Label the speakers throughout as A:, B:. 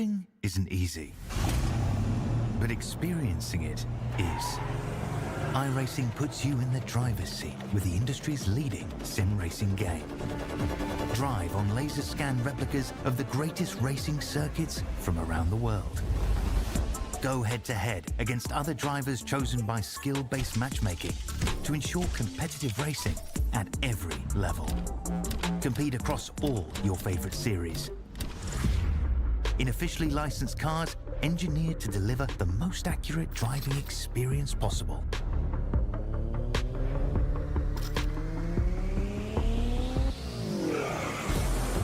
A: Racing isn't easy, but experiencing it is. iRacing puts you in the driver's seat with the industry's leading sim racing game. Drive on laser scan replicas of the greatest racing circuits from around the world. Go head-to-head against other drivers chosen by skill-based matchmaking to ensure competitive racing at every level. Compete across all your favorite series. In officially licensed cars, engineered to deliver the most accurate driving experience possible.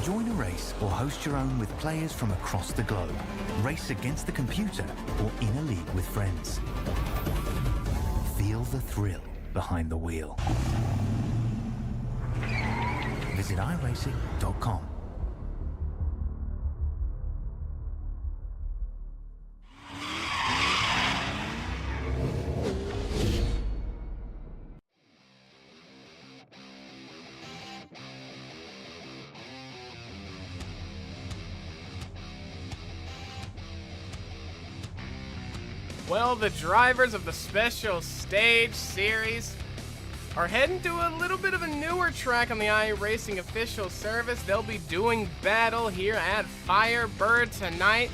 A: Join a race or host your own with players from across the globe. Race against the computer or in a league with friends. Feel the thrill behind the wheel. Visit iRacing.com.
B: Well, the drivers of the Special Stage Series are heading to a little bit of a newer track on the iRacing official service. They'll be doing battle here at FIREBIRD tonight,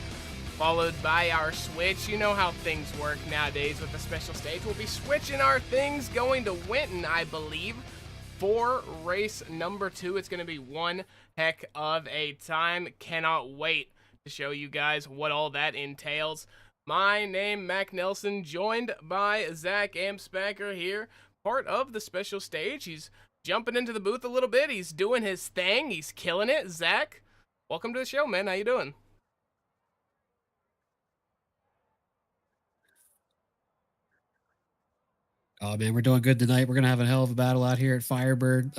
B: followed by our switch. You know how things work nowadays with the Special Stage. We'll be switching our things, going to Winton, I believe, for race number 2. It's going to be one heck of a time. Cannot wait to show you guys what all that entails. My name, Mac Nelson, joined by Zach Amspacker here, part of the Special Stage. He's jumping into the booth a little bit. He's doing his thing. He's killing it. Zach, welcome to the show, man. How you doing?
C: Oh man, we're doing good tonight. We're gonna have a hell of a battle out here at FIREBIRD.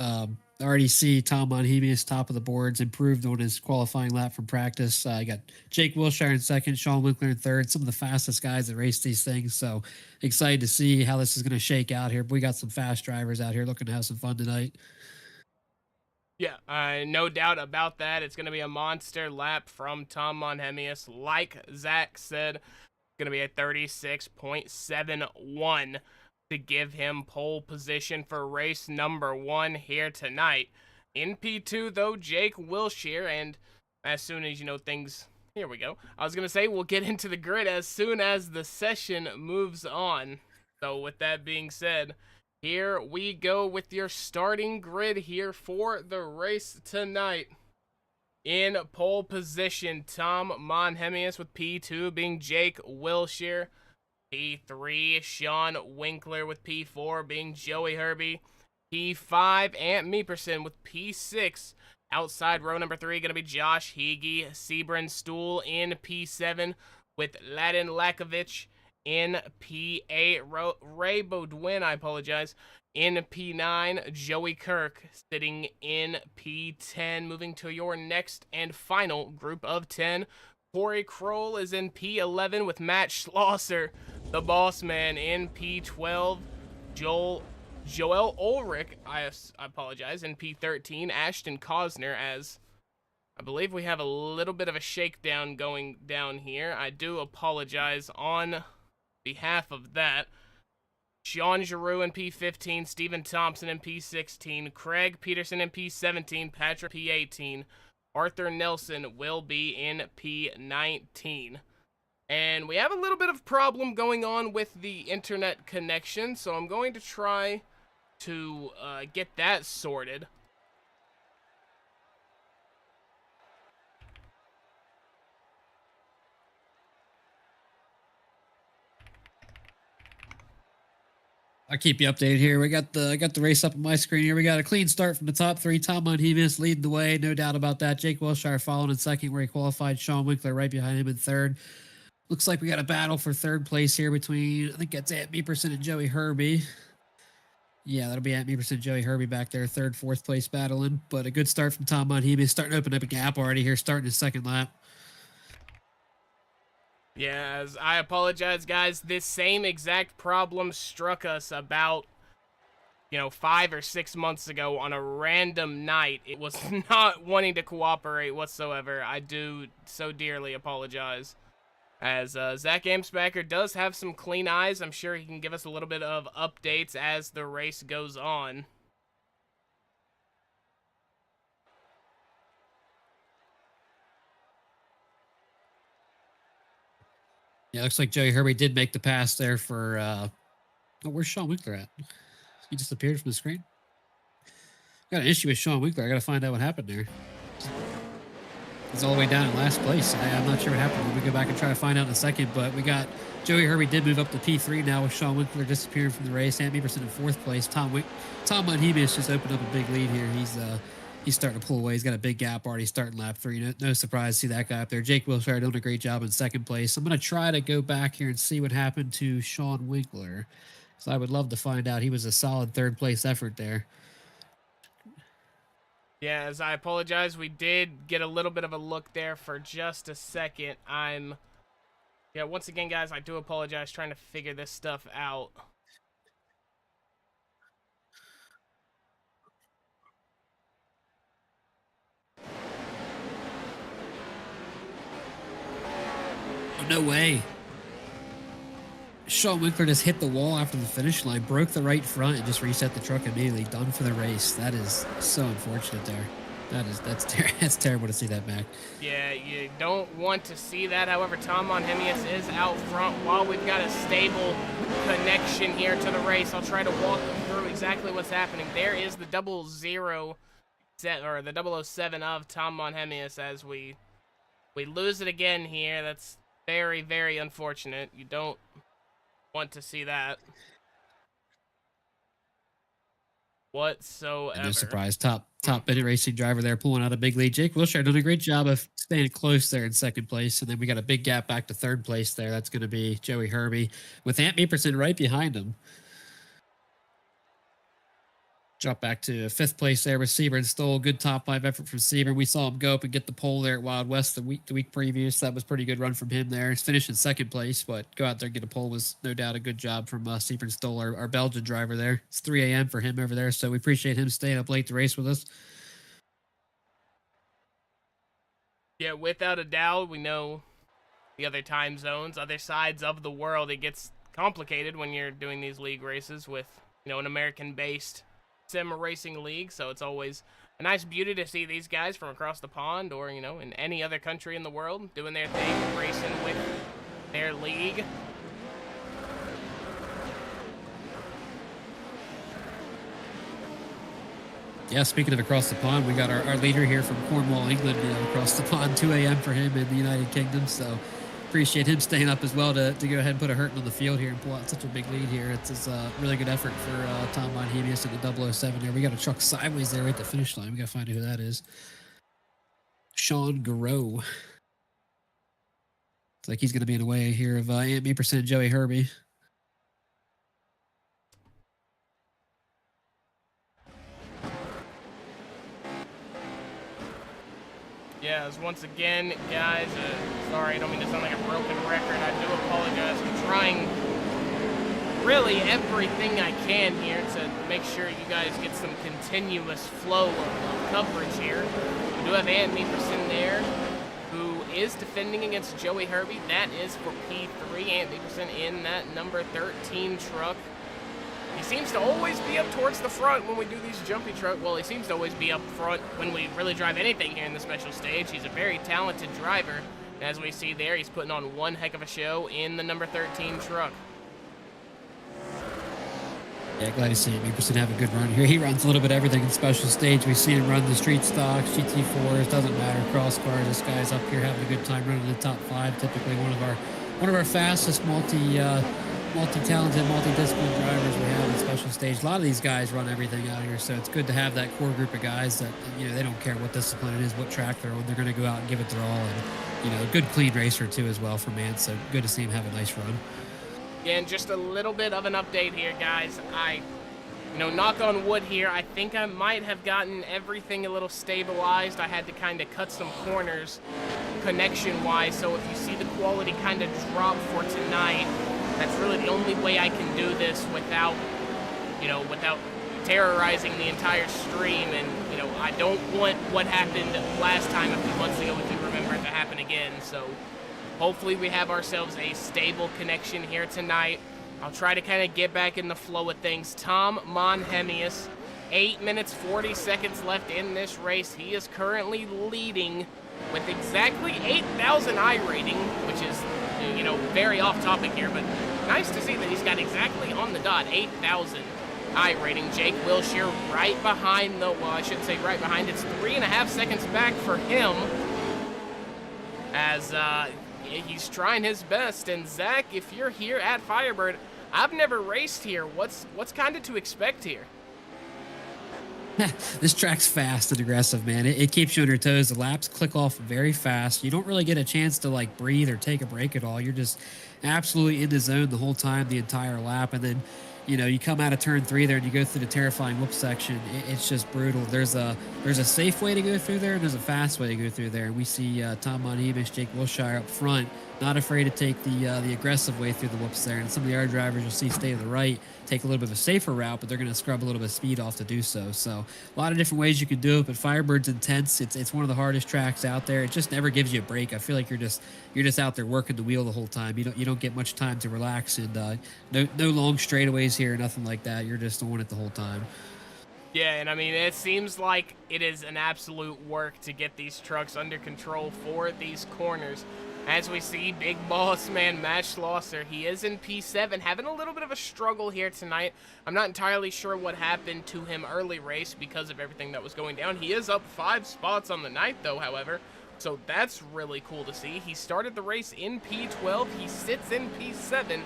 C: I already see Tom Monhemius top of the boards, improved on his qualifying lap from practice. You got Jake Wilshire in second, Sean Winkler in third. Some of the fastest guys that race these things. So excited to see how this is going to shake out here. We got some fast drivers out here looking to have some fun tonight.
B: Yeah, no doubt about that. It's going to be a monster lap from Tom Monhemius. Like Zach said, it's going to be a 36.71 to give him pole position for race number 1 here tonight. In P2, though, Jake Wilshire, and as soon as, things... Here we go. I was going to say we'll get into the grid as soon as the session moves on. So with that being said, here we go with your starting grid here for the race tonight. In pole position, Tom Monhemius with P2 being Jake Wilshire. P3, Sean Winkler with P4 being Joey Herbie. P5, Ant Meeperson with P6. Outside row number 3 going to be Josh Heege. Sebren Stool in P7 with Ladin Lakovic in P8. Ray Baudouin, I apologize, in P9. Joey Kirk sitting in P10. Moving to your next and final group of 10. Corey Kroll is in P11 with Matt Schlosser, the boss man, in P12. Joel Ulrich, I apologize, in P13. Ashton Cosner, as I believe we have a little bit of a shakedown going down here. I do apologize on behalf of that. Sean Giroux in P15. Stephen Thompson in P16. Craig Peterson in P17. Patrick P18. Arthur Nelson will be in P19. And we have a little bit of problem going on with the internet connection, so I'm going to try to get that sorted.
C: I'll keep you updated here. I got the race up on my screen here. We got a clean start from the top 3. Tom Monhemius leading the way, no doubt about that. Jake Wilshire following in second where he qualified. Sean Winkler right behind him in third. Looks like we got a battle for third place here between, I think that's Ant Meeperson and Joey Herbie. Yeah, that'll be Ant Meeperson and Joey Herbie back there, third, fourth place battling. But a good start from Tom Monhemius, starting to open up a gap already here, starting his second lap.
B: Yes, I apologize, guys. This same exact problem struck us about you know, 5 or 6 months ago on a random night. It was not wanting to cooperate whatsoever. I do so dearly apologize. As Zach Amsbacher does have some clean eyes, I'm sure he can give us a little bit of updates as the race goes on.
C: Yeah, looks like Joey Herbie did make the pass there for, oh, where's Sean Winkler at? He disappeared from the screen. Got an issue with Sean Winkler. I got to find out what happened there. He's all the way down in last place. I'm not sure what happened. We'll go back and try to find out in a second, but we got Joey Herbie did move up to P3 now with Sean Winkler disappearing from the race. Ant Beaverson in 4th place. Tom Monhemis just opened up a big lead here. He's starting to pull away. He's got a big gap already starting lap 3. No surprise to see that guy up there. Jake Wilshire doing a great job in 2nd place. I'm going to try to go back here and see what happened to Sean Winkler, because I would love to find out. He was a solid 3rd place effort there.
B: Yeah, as I apologize, we did get a little bit of a look there for just a second. Yeah, once again, guys, I do apologize trying to figure this stuff out.
C: Oh, no way. Sean Winkler just hit the wall after the finish line, broke the right front, and just reset the truck immediately. Done for the race. That is so unfortunate there. That's terrible to see that back.
B: Yeah, you don't want to see that. However, Tom Monhemius is out front while we've got a stable connection here to the race. I'll try to walk you through exactly what's happening. There is the 007 of Tom Monhemius as we lose it again here. That's very, very unfortunate. You don't want to see that whatsoever.
C: No surprise. Top Bennett Racing driver there pulling out a big lead. Jake Wilshire doing a great job of staying close there in 2nd place. And then we got a big gap back to 3rd place there. That's going to be Joey Herbie with Ant Beaverson right behind him. Drop back to 5th place there with Sebring. Stole good top 5 effort from Sebring. We saw him go up and get the pole there at Wild West the week previous. That was a pretty good run from him there. He's finished in 2nd place, but go out there and get a pole was no doubt a good job from Sebring Stole, our Belgian driver there. It's 3 a.m. for him over there, so we appreciate him staying up late to race with us.
B: Yeah, without a doubt, we know the other time zones, other sides of the world. It gets complicated when you're doing these league races with, you know, an American-based sim racing league, so it's always a nice beauty to see these guys from across the pond or, you know, in any other country in the world doing their thing, racing with their league.
C: Yeah, speaking of across the pond, we got our leader here from Cornwall, England, across the pond, 2 a.m. for him in the United Kingdom, so appreciate him staying up as well to go ahead and put a hurting on the field here and pull out such a big lead here. It's a really good effort for Tom Monhemius and the 007 there. We got a truck sideways there at the finish line. We got to find out who that is. Sean Garreau. It's like he's going to be in the way here of Ant Beaverson and Joey Herbie.
B: Yeah, as once again, guys, sorry, I don't mean to sound like a broken record. I do apologize. I'm trying really everything I can here to make sure you guys get some continuous flow of coverage here. We do have Ant Beaverson there, who is defending against Joey Herbie. That is for P3. Ant Beaverson in that number 13 truck. He seems to always be up towards the front when we do these jumpy truck. Well, he seems to always be up front when we really drive anything here in the special stage. He's a very talented driver. And as we see there, he's putting on one heck of a show in the number 13 truck.
C: Yeah, glad to see him. Beaverson have a good run here. He runs a little bit of everything in special stage. We see him run the street stocks, GT4s, doesn't matter, cross cars. This guy's up here having a good time running the top 5. Typically one of our fastest multi-talented, multi-discipline drivers we have in special stage. A lot of these guys run everything out here, so it's good to have that core group of guys that, they don't care what discipline it is, what track they're on. They're going to go out and give it their all, and, a good clean racer too as well for Mance, so good to see him have a nice run.
B: Yeah, and just a little bit of an update here, guys. Knock on wood here, I think I might have gotten everything a little stabilized. I had to kind of cut some corners connection-wise, so if you see the quality kind of drop for tonight, that's really the only way I can do this without terrorizing the entire stream, and, you know, I don't want what happened last time a few months ago, if you remember, to happen again. So hopefully we have ourselves a stable connection here tonight. I'll try to kind of get back in the flow of things. Tom Monhemius, 8 minutes 40 seconds left in this race. He is currently leading with exactly 8,000 I rating, which is, you know, very off topic here, but nice to see that he's got exactly on the dot 8,000 I rating. Jake Wilshire right behind the, well, I shouldn't say right behind, it's 3.5 seconds back for him, as he's trying his best. And Zach, if you're here at Firebird, I've never raced here. What's kind of to expect here?
C: This track's fast and aggressive, man. It keeps you on your toes. The laps click off very fast. You don't really get a chance to like breathe or take a break at all. You're just absolutely in the zone the whole time, the entire lap. And then, you know, you come out of turn 3 there and you go through the terrifying whoop section. It's just brutal. There's a safe way to go through there, and there's a fast way to go through there. And we see Tom Monhemius, Jake Wilshire up front, not afraid to take the aggressive way through the whoops there. And some of the other drivers you'll see stay to the right, take a little bit of a safer route, but they're going to scrub a little bit of speed off to do so. So a lot of different ways you can do it, but Firebird's intense. It's one of the hardest tracks out there. It just never gives you a break. I feel like you're just out there working the wheel the whole time. You don't get much time to relax, and no long straightaways here, nothing like that. You're just on it the whole time.
B: Yeah, and I mean, it seems like it is an absolute work to get these trucks under control for these corners. As we see, big boss man Matt Schlosser, he is in P7, having a little bit of a struggle here tonight. I'm not entirely sure what happened to him early race because of everything that was going down. He is up 5 spots on the night, though, however, so that's really cool to see. He started the race in P12, he sits in P7,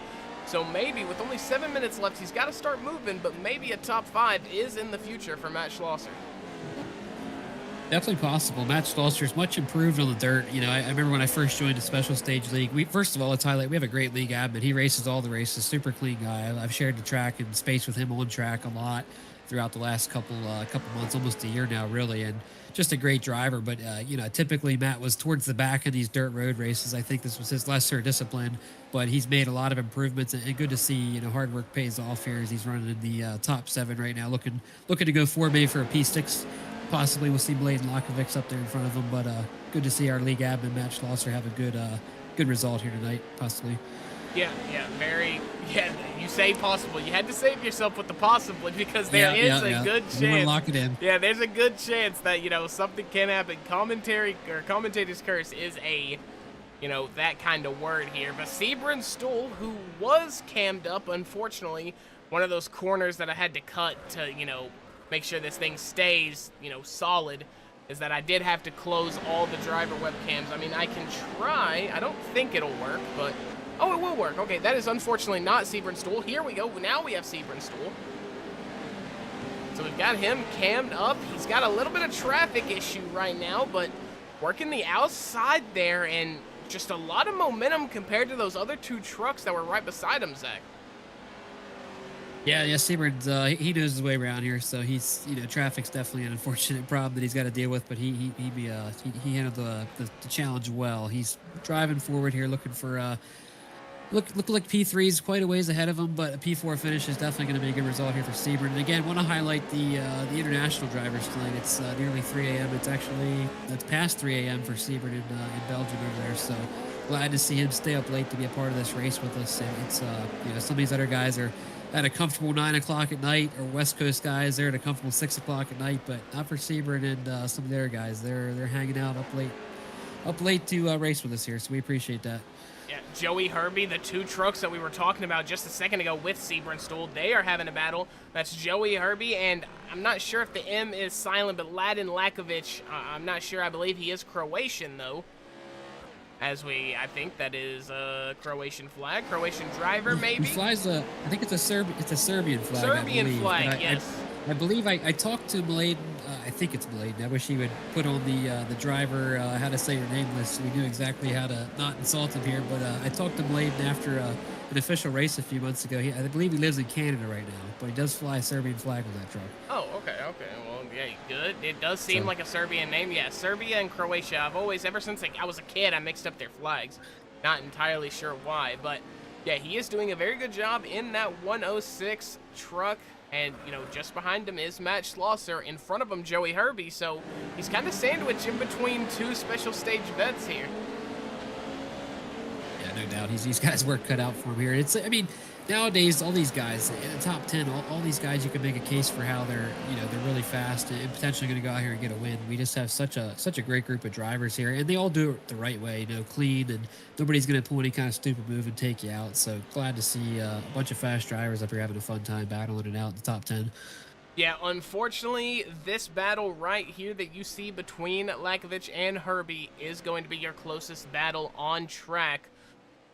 B: so maybe with only 7 minutes left, he's got to start moving, but maybe a top 5 is in the future for Matt Schlosser.
C: Definitely possible. Matt Schlosser is much improved on the dirt. You know, I remember when I first joined the Special Stage League. First of all, let's highlight, we have a great league admin. He races all the races, super clean guy. I've shared the track and space with him on track a lot throughout the last couple months, almost a year now, really, and just a great driver. But you know, typically Matt was towards the back of these dirt road races. I think this was his lesser discipline, but he's made a lot of improvements, and good to see. You know, hard work pays off here as he's running in the top 7 right now, looking to go forward maybe for a P6. Possibly we'll see Bladen Lakovic up there in front of him, but good to see our league admin Matt Schlosser have a good result here tonight, possibly.
B: Yeah, you say possible. You had to save yourself with the possibly, because there is a good chance.
C: Lock it in.
B: Yeah, there's a good chance that, you know, something can happen. Commentator's curse is a, you know, that kind of word here. But Sebring Stool, who was cammed up, unfortunately, one of those corners that I had to cut to, you know, make sure this thing stays, you know, solid, is that I did have to close all the driver webcams. I mean, I can try. I don't think it'll work, but... Oh, it will work. Okay, that is unfortunately not Sebring Stool. Here we go. Now we have Sebring Stool. So we've got him cammed up. He's got a little bit of traffic issue right now, but working the outside there, and just a lot of momentum compared to those other 2 trucks that were right beside him, Zach.
C: Yeah, Sebring's he knows his way around here, so he's, you know, traffic's definitely an unfortunate problem that he's got to deal with, but he handled the challenge well. He's driving forward here, looking for look like P3 is quite a ways ahead of him, but a P4 finish is definitely going to be a good result here for Sebring. And again, want to highlight the international drivers tonight. It's nearly 3 a.m. It's past 3 a.m. for Sebring in Belgium over there. So glad to see him stay up late to be a part of this race with us. And it's you know, some of these other guys are at a comfortable 9 o'clock at night, or West Coast guys, they're at a comfortable 6 o'clock at night, but not for Sebring and some of their guys. They're hanging out up late to race with us here. So we appreciate that.
B: Yeah, Joey Herbie, the 2 trucks that we were talking about just a second ago with Sebring Stool, they are having a battle. That's Joey Herbie, and I'm not sure if the M is silent, but Bladen Lakovic, I'm not sure. I believe he is Croatian, though. I think that is a Croatian flag, Croatian driver, maybe?
C: He flies I think it's a Serbian flag.
B: Serbian flag, yes.
C: I believe I talked to Mladen. I think it's Mladen. I wish he would put on the driver how to say your name list, so we knew exactly how to not insult him here. But I talked to Mladen after an official race a few months ago. I believe he lives in Canada right now, but he does fly a Serbian flag on that truck.
B: Oh, okay. Well, yeah, good. It does seem like a Serbian name. Yeah, Serbia and Croatia. I've always, ever since I was a kid, I mixed up their flags. Not entirely sure why, but yeah, he is doing a very good job in that 106 truck. And, you know, just behind him is Matt Schlosser. In front of him, Joey Herbie. So he's kind of sandwiched in between two special stage vets here.
C: Yeah, no doubt. He's got his work cut out for him here. I mean, nowadays, all these guys in the top 10, all these guys, you can make a case for how they're really fast and potentially going to go out here and get a win. We just have such a great group of drivers here, and they all do it the right way, clean, and nobody's going to pull any kind of stupid move and take you out. So glad to see a bunch of fast drivers up here having a fun time battling it out in the top 10.
B: Yeah, unfortunately, this battle right here that you see between Lakovich and Herbie is going to be your closest battle on track.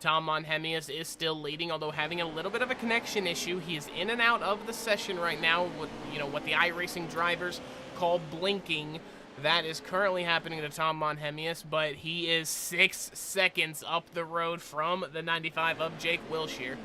B: Tom Monhemius is still leading, although having a little bit of a connection issue. He is in and out of the session right now with, what the iRacing drivers call blinking. That is currently happening to Tom Monhemius, but he is 6 seconds up the road from the 95 of Jake Wilshere.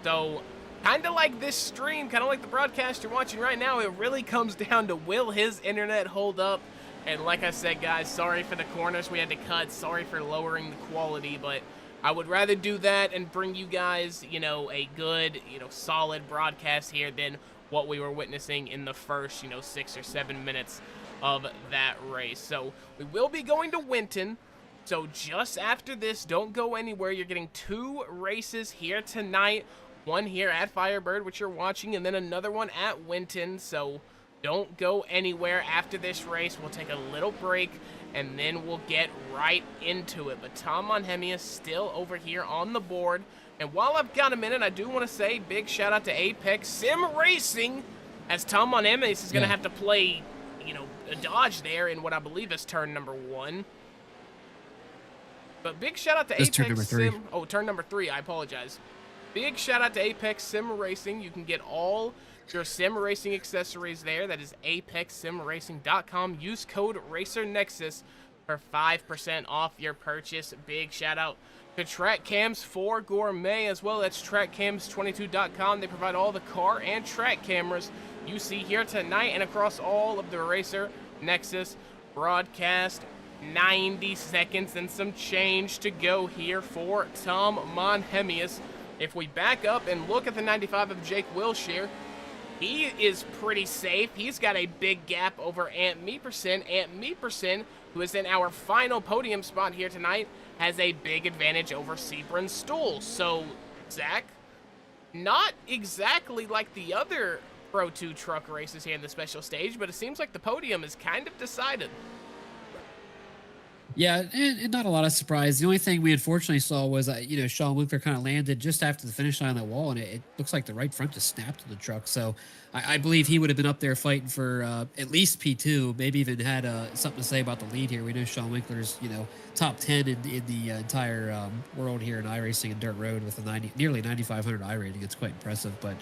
B: So, kind of like this stream, kind of like the broadcast you're watching right now, it really comes down to will his internet hold up? And like I said, guys, sorry for the corners we had to cut, sorry for lowering the quality, but I would rather do that and bring you guys, a good, solid broadcast here than what we were witnessing in the first, 6 or 7 minutes of that race. So we will be going to Winton. So just after this, don't go anywhere. You're getting 2 races here tonight. One here at Firebird, which you're watching, and then another one at Winton. So don't go anywhere after this race. We'll take a little break, and then we'll get right into it. But Tom Monhemius still over here on the board. And while I've got a minute, I do want to say big shout out to Apex Sim Racing, as Tom Monhemius is going to have to play, a dodge there in what I believe is turn number 1. But big shout out to Apex
C: turn number 3.
B: Sim. Oh, turn number 3. I apologize. Big shout out to Apex Sim Racing. You can get all your sim racing accessories there. That is apexsimracing.com. Use code RacerNexus for 5% off your purchase. Big shout out to TrackCams for Gourmet as well. That's trackcams22.com. They provide all the car and track cameras you see here tonight and across all of the Racer Nexus broadcast. 90 seconds and some change to go here for Tom Monhemius. If we back up and look at the 95 of Jake Wilshere, he is pretty safe. He's got a big gap over Ant Meeperson. Ant Meeperson, who is in our final podium spot here tonight, has a big advantage over Sebron Stool. So, Zach, not exactly like the other Pro 2 truck races here in the special stage, but it seems like the podium is kind of decided.
C: Yeah, and not a lot of surprise. The only thing we unfortunately saw was, Sean Winkler kind of landed just after the finish line on that wall, and it looks like the right front just snapped to the truck. So I believe he would have been up there fighting for at least P2, maybe even had something to say about the lead here. We know Sean Winkler's, top 10 in the entire world here in iRacing and Dirt Road with a nearly 9,500 I rating. It's quite impressive, but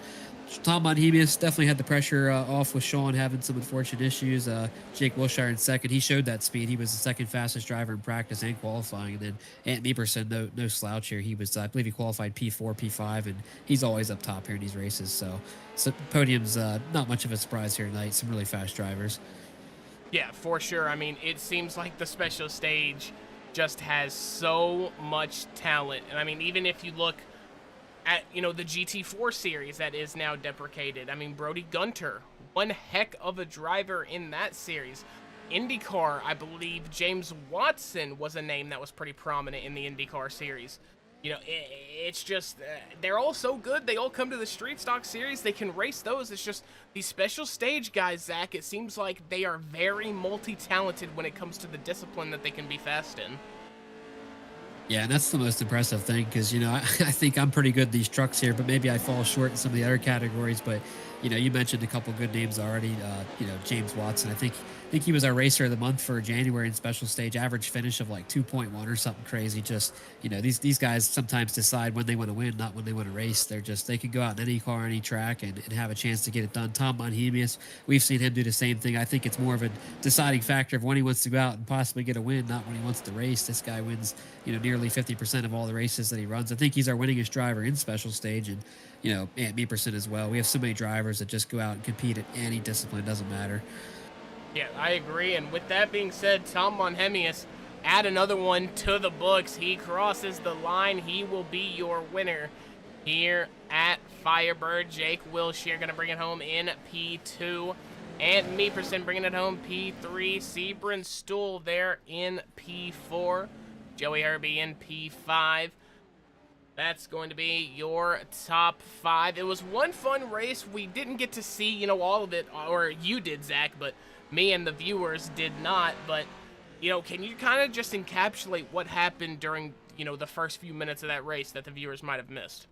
C: Tom Monhemius definitely had the pressure off with Sean having some unfortunate issues. Jake Wilshere in second. He showed that speed. He was the second fastest driver in practice and qualifying. And then Ant Meeperson, no slouch here. He was, I believe he qualified P4, P5, and he's always up top here in these races. So podium's not much of a surprise here tonight. Some really fast drivers.
B: Yeah, for sure. I mean, it seems like the special stage just has so much talent. And I mean, even if you look at, the GT4 series that is now deprecated. I mean, Brody Gunter, one heck of a driver in that series. IndyCar, I believe James Watson was a name that was pretty prominent in the IndyCar series. It's just, they're all so good. They all come to the Street Stock series. They can race those. It's just these special stage guys, Zach, it seems like they are very multi-talented when it comes to the discipline that they can be fast in.
C: Yeah, and that's the most impressive thing because, I think I'm pretty good at these trucks here, but maybe I fall short in some of the other categories. But, you mentioned a couple good names already. James Watson, I think he was our racer of the month for January in special stage, average finish of like 2.1 or something crazy. Just, these guys sometimes decide when they want to win, not when they want to race. They can go out in any car, any track and have a chance to get it done. Tom Monhemius, we've seen him do the same thing. I think it's more of a deciding factor of when he wants to go out and possibly get a win, not when he wants to race. This guy wins, nearly 50% of all the races that he runs. I think he's our winningest driver in special stage, and Ant Meeperson as well. We have so many drivers that just go out and compete at any discipline. Doesn't matter.
B: Yeah, I agree. And with that being said, Tom Monhemius, add another one to the books. He crosses the line. He will be your winner here at Firebird. Jake Wilshire gonna bring it home in P2. And Meeperson bringing it home P3. Sebring Stool there in P4. Joey Herbie in P5. That's going to be your top 5. It was one fun race. We didn't get to see, you know, all of it, or you did, Zach, but me and the viewers did not. But, you know, can you kind of just encapsulate what happened during, you know, the first few minutes of that race that the viewers might have missed?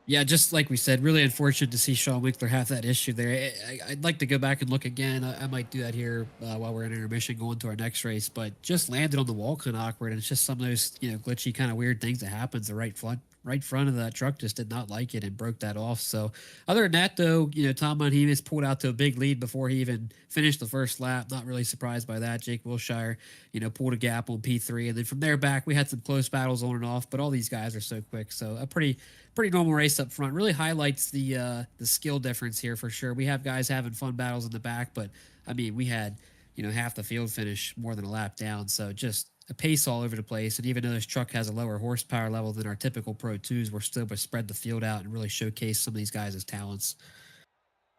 C: Yeah, just like we said, really unfortunate to see Sean Winkler have that issue there. I'd like to go back and look again. I might do that here while we're in intermission going to our next race, but just landed on the wall kind of awkward. And it's just some of those, you know, glitchy kind of weird things that happens. The right front of that truck just did not like it and broke that off. So other than that, though, you know, Tom Monhemis pulled out to a big lead before he even finished the first lap. Not really surprised by that. Jake Wilshire, you know, pulled a gap on P3. And then from there back, we had some close battles on and off, but all these guys are so quick. So a pretty normal race up front. Really highlights the skill difference here for sure. We have guys having fun battles in the back, but I mean, we had, you know, half the field finish more than a lap down. So just a pace all over the place. And even though this truck has a lower horsepower level than our typical Pro 2s, we're still able to spread the field out and really showcase some of these guys' talents.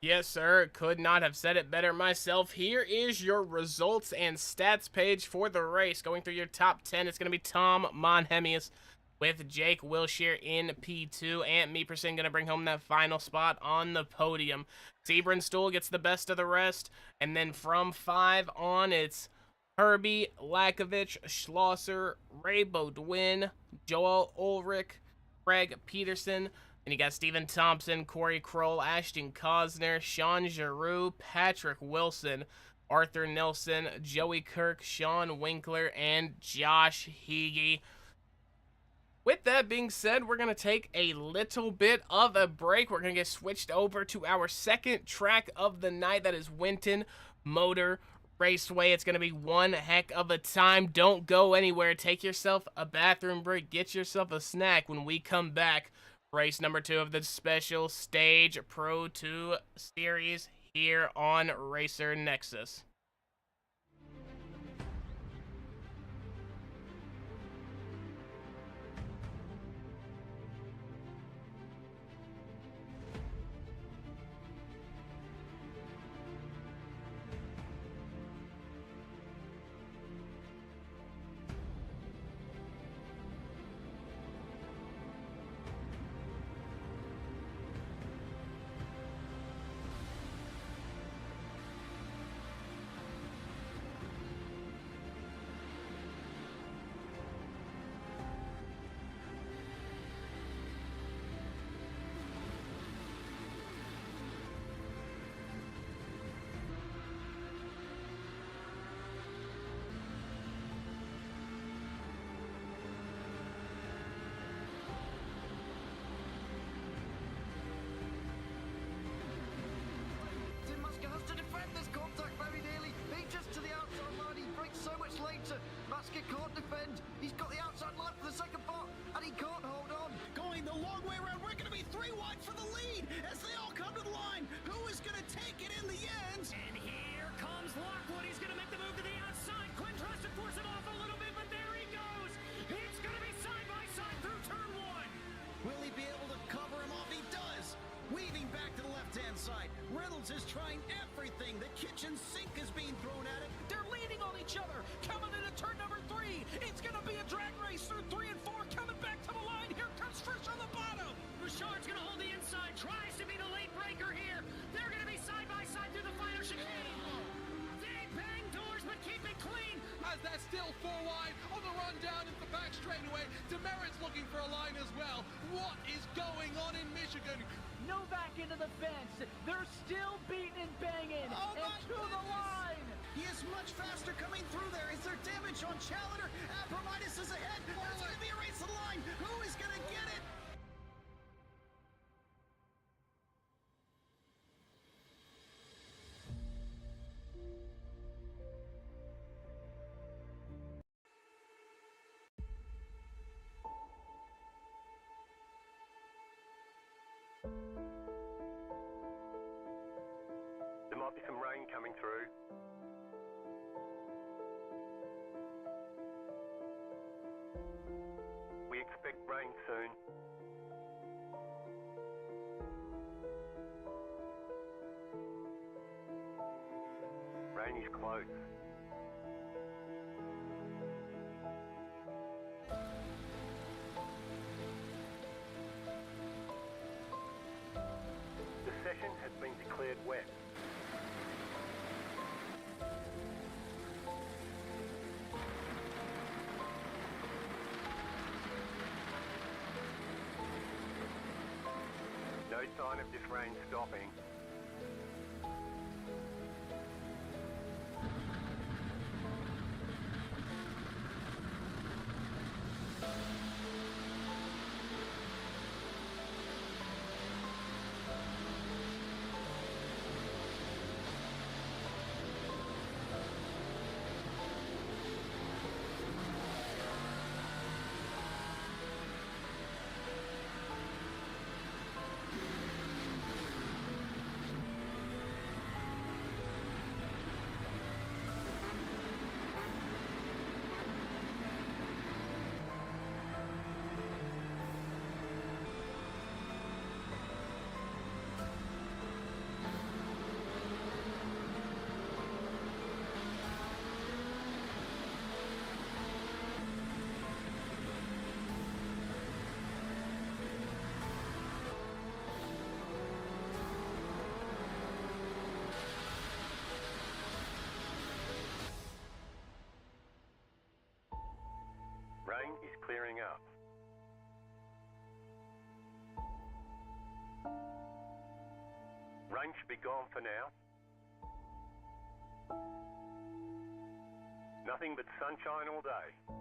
B: Yes, sir. Could not have said it better myself. Here is your results and stats page for the race. Going through your top 10, it's going to be Tom Monhemis with Jake Wilshire in P2. Ant Meeperson going to bring home that final spot on the podium. Sebring Stool gets the best of the rest. And then from 5 on, it's Herbie, Lakovich, Schlosser, Ray Baudouin, Joel Ulrich, Craig Peterson. And you got Steven Thompson, Corey Kroll, Ashton Cosner, Sean Giroux, Patrick Wilson, Arthur Nelson, Joey Kirk, Sean Winkler, and Josh Heege. With that being said, we're going to take a little bit of a break. We're going to get switched over to our second track of the night. That is Winton Motor Raceway. It's going to be one heck of a time. Don't go anywhere. Take yourself a bathroom break. Get yourself a snack when we come back. Race number 2 of the Special Stage Pro 2 Series here on Racer Nexus.
D: Can't defend. He's got the outside line for the second part, and he can't hold on. Going the long way around. We're going to be 3 wide for the lead as they all come to the line. Who is going to take it in the end?
E: And here comes Lockwood. He's going to make the move to the outside. Quinn tries to force it off a little bit, but there he goes. It's going to be side by side through turn 1.
D: Will he be able to cover him off? He does. Weaving back to the left-hand side. Reynolds is trying everything. The kitchen sink is being thrown at it. They're leaning on each other. Coming into turn number 3. It's going to be a drag race through 3 and 4. Coming back to the line. Here comes Frisch on the bottom.
E: Richard's going to hold the inside. Tries to be the late breaker here. They're going to be side by side through the final chicane. They bang doors, but keep it clean.
F: As they're still 4 wide on the run down into the back straightaway. Demerit's looking for a line as well. What is going on in Michigan?
G: Novak into the fence. They're still beating and banging. And to the line.
D: He is much faster coming through there. Is there damage on Challenger? Abramitis is ahead. There's going to be a race to the line. Who is going to get it?
H: There might be some rain coming through. We expect rain soon. Rain is close. The session has been declared wet. No sign of this rain stopping. Rain is clearing up. Rain should be gone for now. Nothing but sunshine all day.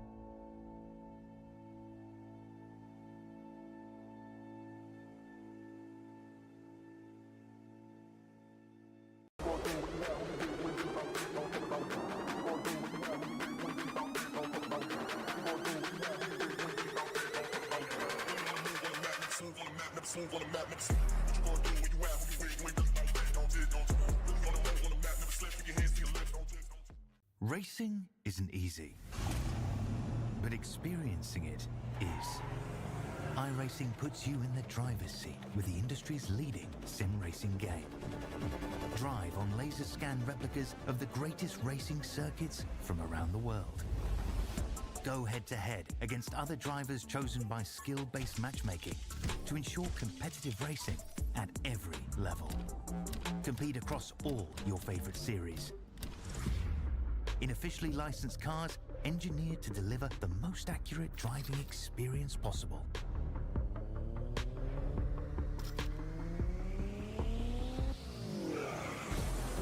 A: Racing isn't easy, but experiencing it is. iRacing puts you in the driver's seat with the industry's leading sim racing game. Drive on laser scan replicas of the greatest racing circuits from around the world. Go head-to-head against other drivers chosen by skill-based matchmaking to ensure competitive racing at every level. Compete across all your favorite series. In officially licensed cars, engineered to deliver the most accurate driving experience possible.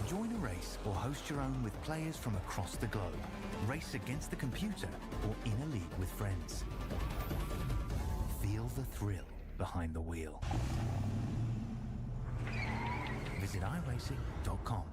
A: Join a race or host your own with players from across the globe. Race against the computer or in a league with friends. Feel the thrill behind the wheel. Visit iRacing.com.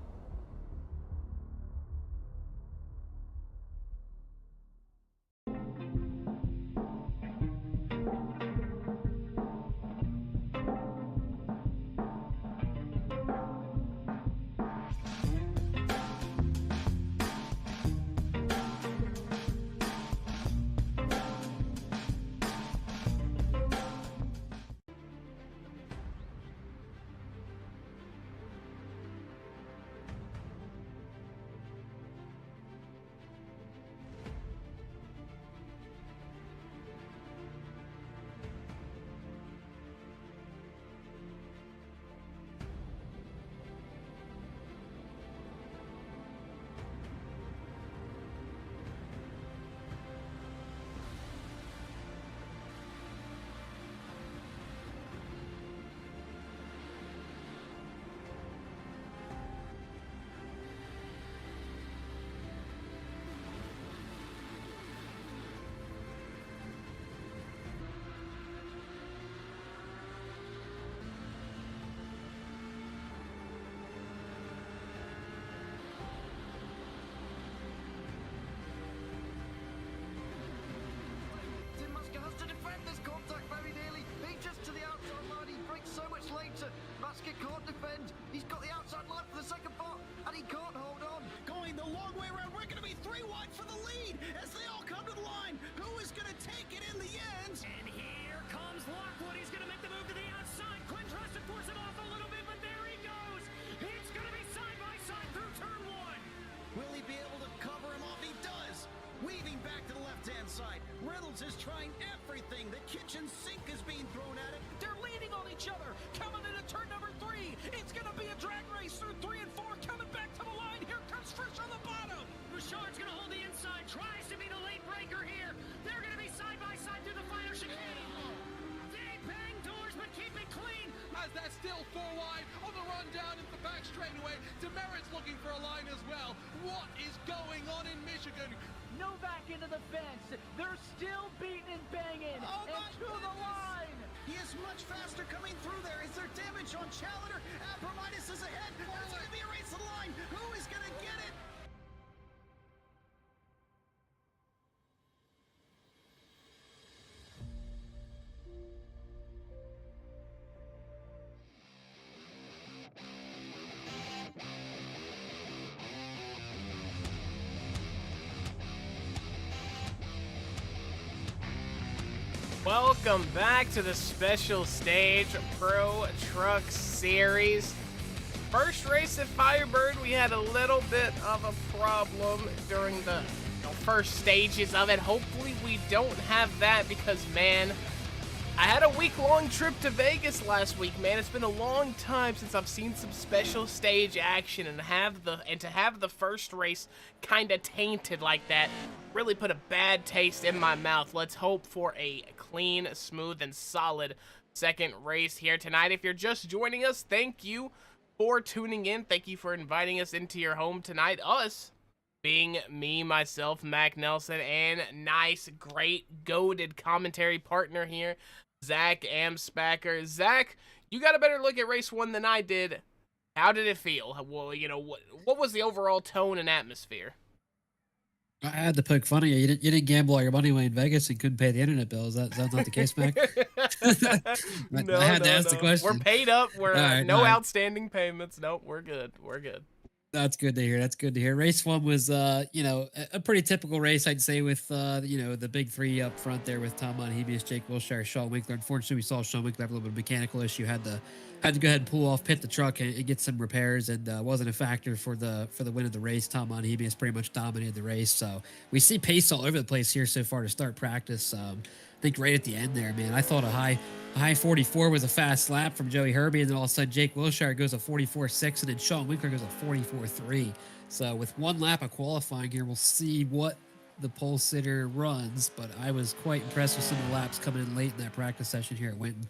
D: trying everything. The kitchen sink is being thrown at it. They're leaning on each other. Coming into turn number 3. It's going to be a drag race through 3 and 4. Coming back to the line. Here comes Trish on the bottom.
E: Bouchard's going to hold the inside, tries to be the late breaker here. They're going to be side by side through the final chicane. They bang doors, but keep it clean.
F: As they're still 4 wide on the run down into the back straightaway. Demerit's looking for a line as well. What is going on in Michigan?
G: Novak into the fence. They're still beating and banging.
D: Oh,
G: and
D: my
G: to the
D: goodness.
G: line.
D: He is much faster coming through there. Is there damage on Challenger? Abramitis is ahead. It's going to be a race to the line. Who is going to get it?
B: Welcome back to the Special Stage Pro Truck Series. First race at Firebird, we had a little bit of a problem during the first stages of it. Hopefully we don't have that because, man, I had a week-long trip to Vegas last week, man. It's been a long time since I've seen some special stage action, and to have the first race kind of tainted like that really put a bad taste in my mouth. Let's hope for a clean, smooth, and solid second race here tonight. If you're just joining us, thank you for tuning in. Thank you for inviting us into your home tonight. Us being me, myself, Mac Nelson, and nice, great, goated commentary partner here, Zach Amspacker. Zach, you got a better look at race 1 than I did. How did it feel? Well, you know, what was the overall tone and atmosphere?
C: I had to poke fun at you. You didn't gamble all your money away in Vegas and couldn't pay the internet bill. Is that not the case, Mac? I had to ask the question.
B: We're paid up. We're
C: right,
B: no
C: all right.
B: outstanding payments. Nope, we're good. We're good.
C: That's good to hear. That's good to hear. Race 1 was, you know, a pretty typical race, I'd say, with, you know, the big 3 up front there with Tom Monhebius, Jake Wilshire, Sean Winkler. Unfortunately, we saw Sean Winkler have a little bit of a mechanical issue. Had to go ahead and pull off, pit the truck, and get some repairs, and wasn't a factor for the win of the race. Tom Monhebius pretty much dominated the race. So we see pace all over the place here so far to start practice. I think right at the end there, man, I thought a high 44 was a fast lap from Joey Herbie, and then all of a sudden Jake Wilshire goes a 44.6, and then Sean Winkler goes a 44.3. So with 1 lap of qualifying here, we'll see what the pole sitter runs, but I was quite impressed with some of the laps coming in late in that practice session here at Winton.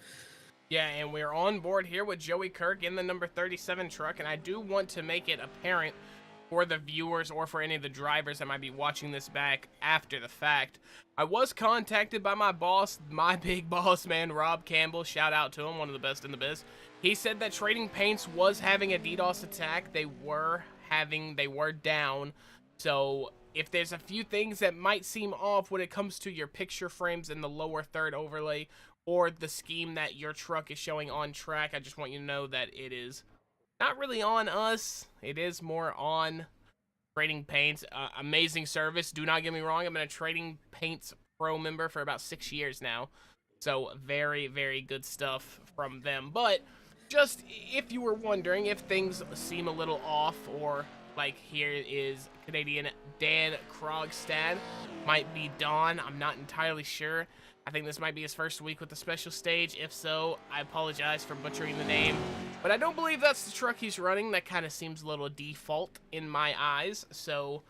B: Yeah, and we're on board here with Joey Kirk in the number 37 truck, and I do want to make it apparent for the viewers or for any of the drivers that might be watching this back after the fact. I was contacted by my boss, my big boss man, Rob Campbell. Shout out to him, one of the best in the biz. He said that Trading Paints was having a DDoS attack. They were down. So if there's a few things that might seem off when it comes to your picture frames in the lower third overlay or the scheme that your truck is showing on track, I just want you to know that it is not really on us. It is more on Trading Paints. Amazing service. Do not get me wrong. I've been a Trading Paints Pro member for about 6 years now. So very, very good stuff from them. But just if you were wondering if things seem a little off, or like here is Canadian Dan Krogstad, might be Don. I'm not entirely sure. I think this might be his first week with the special stage. If so, I apologize for butchering the name. But I don't believe that's the truck he's running. That kind of seems a little default in my eyes. So,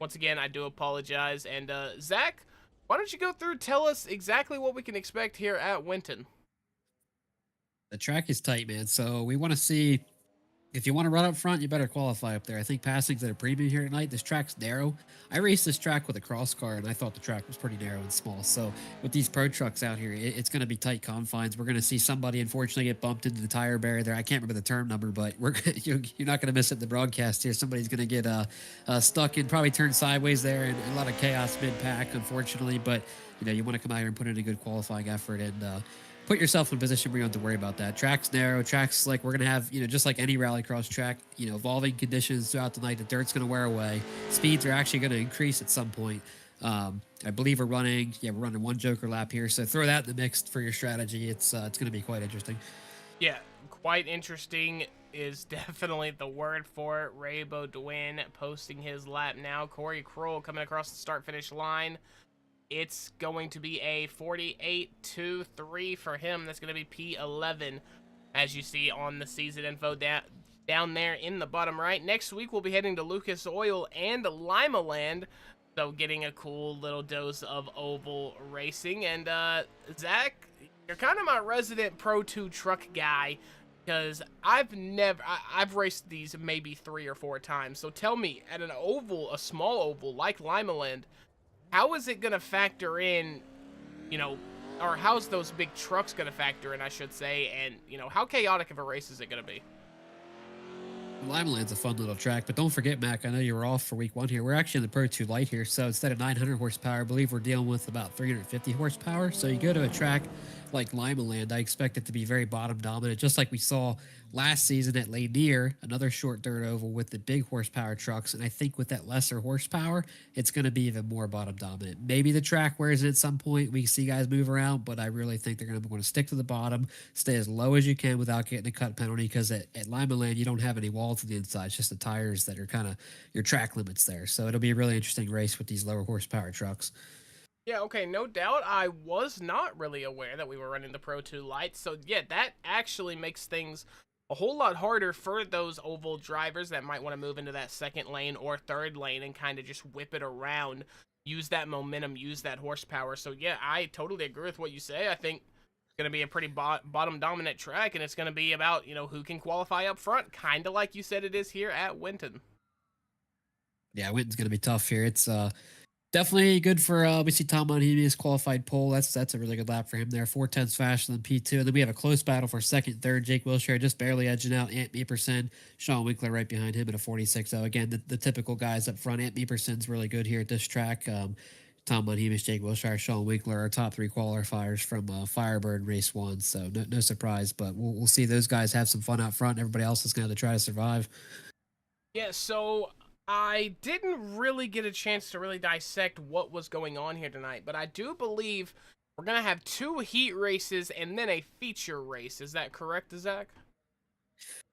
B: once again, I do apologize. And, Zach, why don't you go through, tell us exactly what we can expect here at Winton.
C: The track is tight, man. So we want to see, if you want to run up front, you better qualify up there. I think passing's at a premium here tonight. This track's narrow. I raced this track with a cross car, and I thought the track was pretty narrow and small. So with these pro trucks out here, it's going to be tight confines. We're going to see somebody, unfortunately, get bumped into the tire barrier there. I can't remember the term number, but you're not going to miss it in the broadcast here. Somebody's going to get stuck in, probably turn sideways there, and a lot of chaos mid-pack, unfortunately. But, you know, you want to come out here and put in a good qualifying effort and put yourself in a position where you don't have to worry about that. Track's narrow. Track's like, we're going to have, you know, just like any rallycross track, you know, evolving conditions throughout the night. The dirt's going to wear away. Speeds are actually going to increase at some point. I believe we're running 1 Joker lap here. So throw that in the mix for your strategy. It's going to be quite interesting.
B: Yeah, quite interesting is definitely the word for it. Ray Baudouin posting his lap now. Corey Kroll coming across the start-finish line. it's going to be a 48-3 for him. That's going to be P11, as you see on the season info down there in the bottom right. Next week, we'll be heading to Lucas Oil and Limaland, so getting a cool little dose of oval racing. And Zach, you're kind of my resident Pro 2 truck guy, because I've raced these maybe 3 or 4 times. So tell me, at an oval, a small oval like Limaland, how is it going to factor in, you know, or how's those big trucks going to factor in, I should say, and, you know, how chaotic of a race is it going to be?
C: Limaland's a fun little track, but don't forget, Mac, I know you were off for week 1 here. We're actually in the Pro 2 Light here, so instead of 900 horsepower, I believe we're dealing with about 350 horsepower. So you go to a track like Limaland, I expect it to be very bottom dominant, just like we saw last season at Lanier, another short dirt oval with the big horsepower trucks. And I think with that lesser horsepower, it's going to be even more bottom dominant. Maybe the track wears it at some point. We see guys move around, but I really think they're going to want to stick to the bottom, stay as low as you can without getting a cut penalty, because at Limaland, you don't have any walls to the inside. It's just the tires that are kind of your track limits there. So it'll be a really interesting race with these lower horsepower trucks.
B: Yeah, okay, no doubt. I was not really aware that we were running the Pro 2 Lights. So, yeah, that actually makes things a whole lot harder for those oval drivers that might want to move into that second lane or third lane and kind of just whip it around, use that momentum, use that horsepower. So, yeah, I totally agree with what you say. I think it's going to be a pretty bottom dominant track, and it's going to be about, you know, who can qualify up front, kind of like you said it is here at Winton.
C: Yeah, Winton's going to be tough here. It's definitely good for we see Tom Monhemius qualified pole. That's a really good lap for him there. 4/10 faster than P2. And then we have a close battle for second, third. Jake Wilshire just barely edging out Ant Meeperson. Sean Winkler right behind him at a 46. Again, the typical guys up front. Ant Meeperson's really good here at this track. Tom Monhemius, Jake Wilshire, Sean Winkler are top 3 qualifiers from Firebird race 1. So no surprise, but we'll see those guys have some fun out front. Everybody else is going to try to survive.
B: Yeah, so I didn't really get a chance to really dissect what was going on here tonight, but I do believe we're going to have 2 heat races and then a feature race. Is that correct, Zach?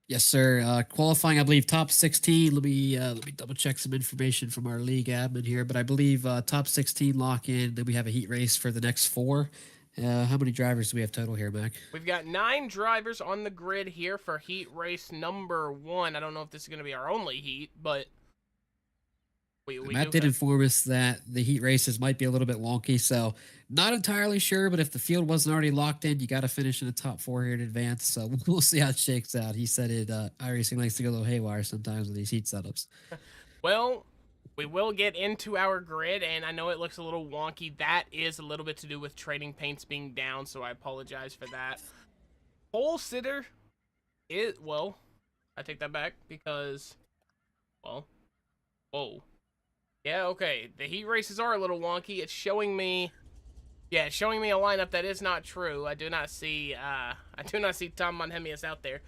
C: Yes, sir. Qualifying, I believe, top 16. Let me double check some information from our league admin here, but I believe top 16 lock in. Then we have a heat race for the next 4. How many drivers do we have total here, Mac?
B: We've got 9 drivers on the grid here for heat race number 1. I don't know if this is going to be our only heat, but
C: Matt did inform us that the heat races might be a little bit wonky, so not entirely sure, but if the field wasn't already locked in, you got to finish in the top 4 here in advance, so we'll see how it shakes out. He said iRacing likes to go a little haywire sometimes with these heat setups.
B: Well, we will get into our grid, and I know it looks a little wonky. That is a little bit to do with trading paints being down, so I apologize for that. Pole sitter is, well, I take that back because, well, whoa. Yeah, okay. The heat races are a little wonky. It's showing me, yeah, it's showing me a lineup that is not true. I do not see Tom Monhemius out there.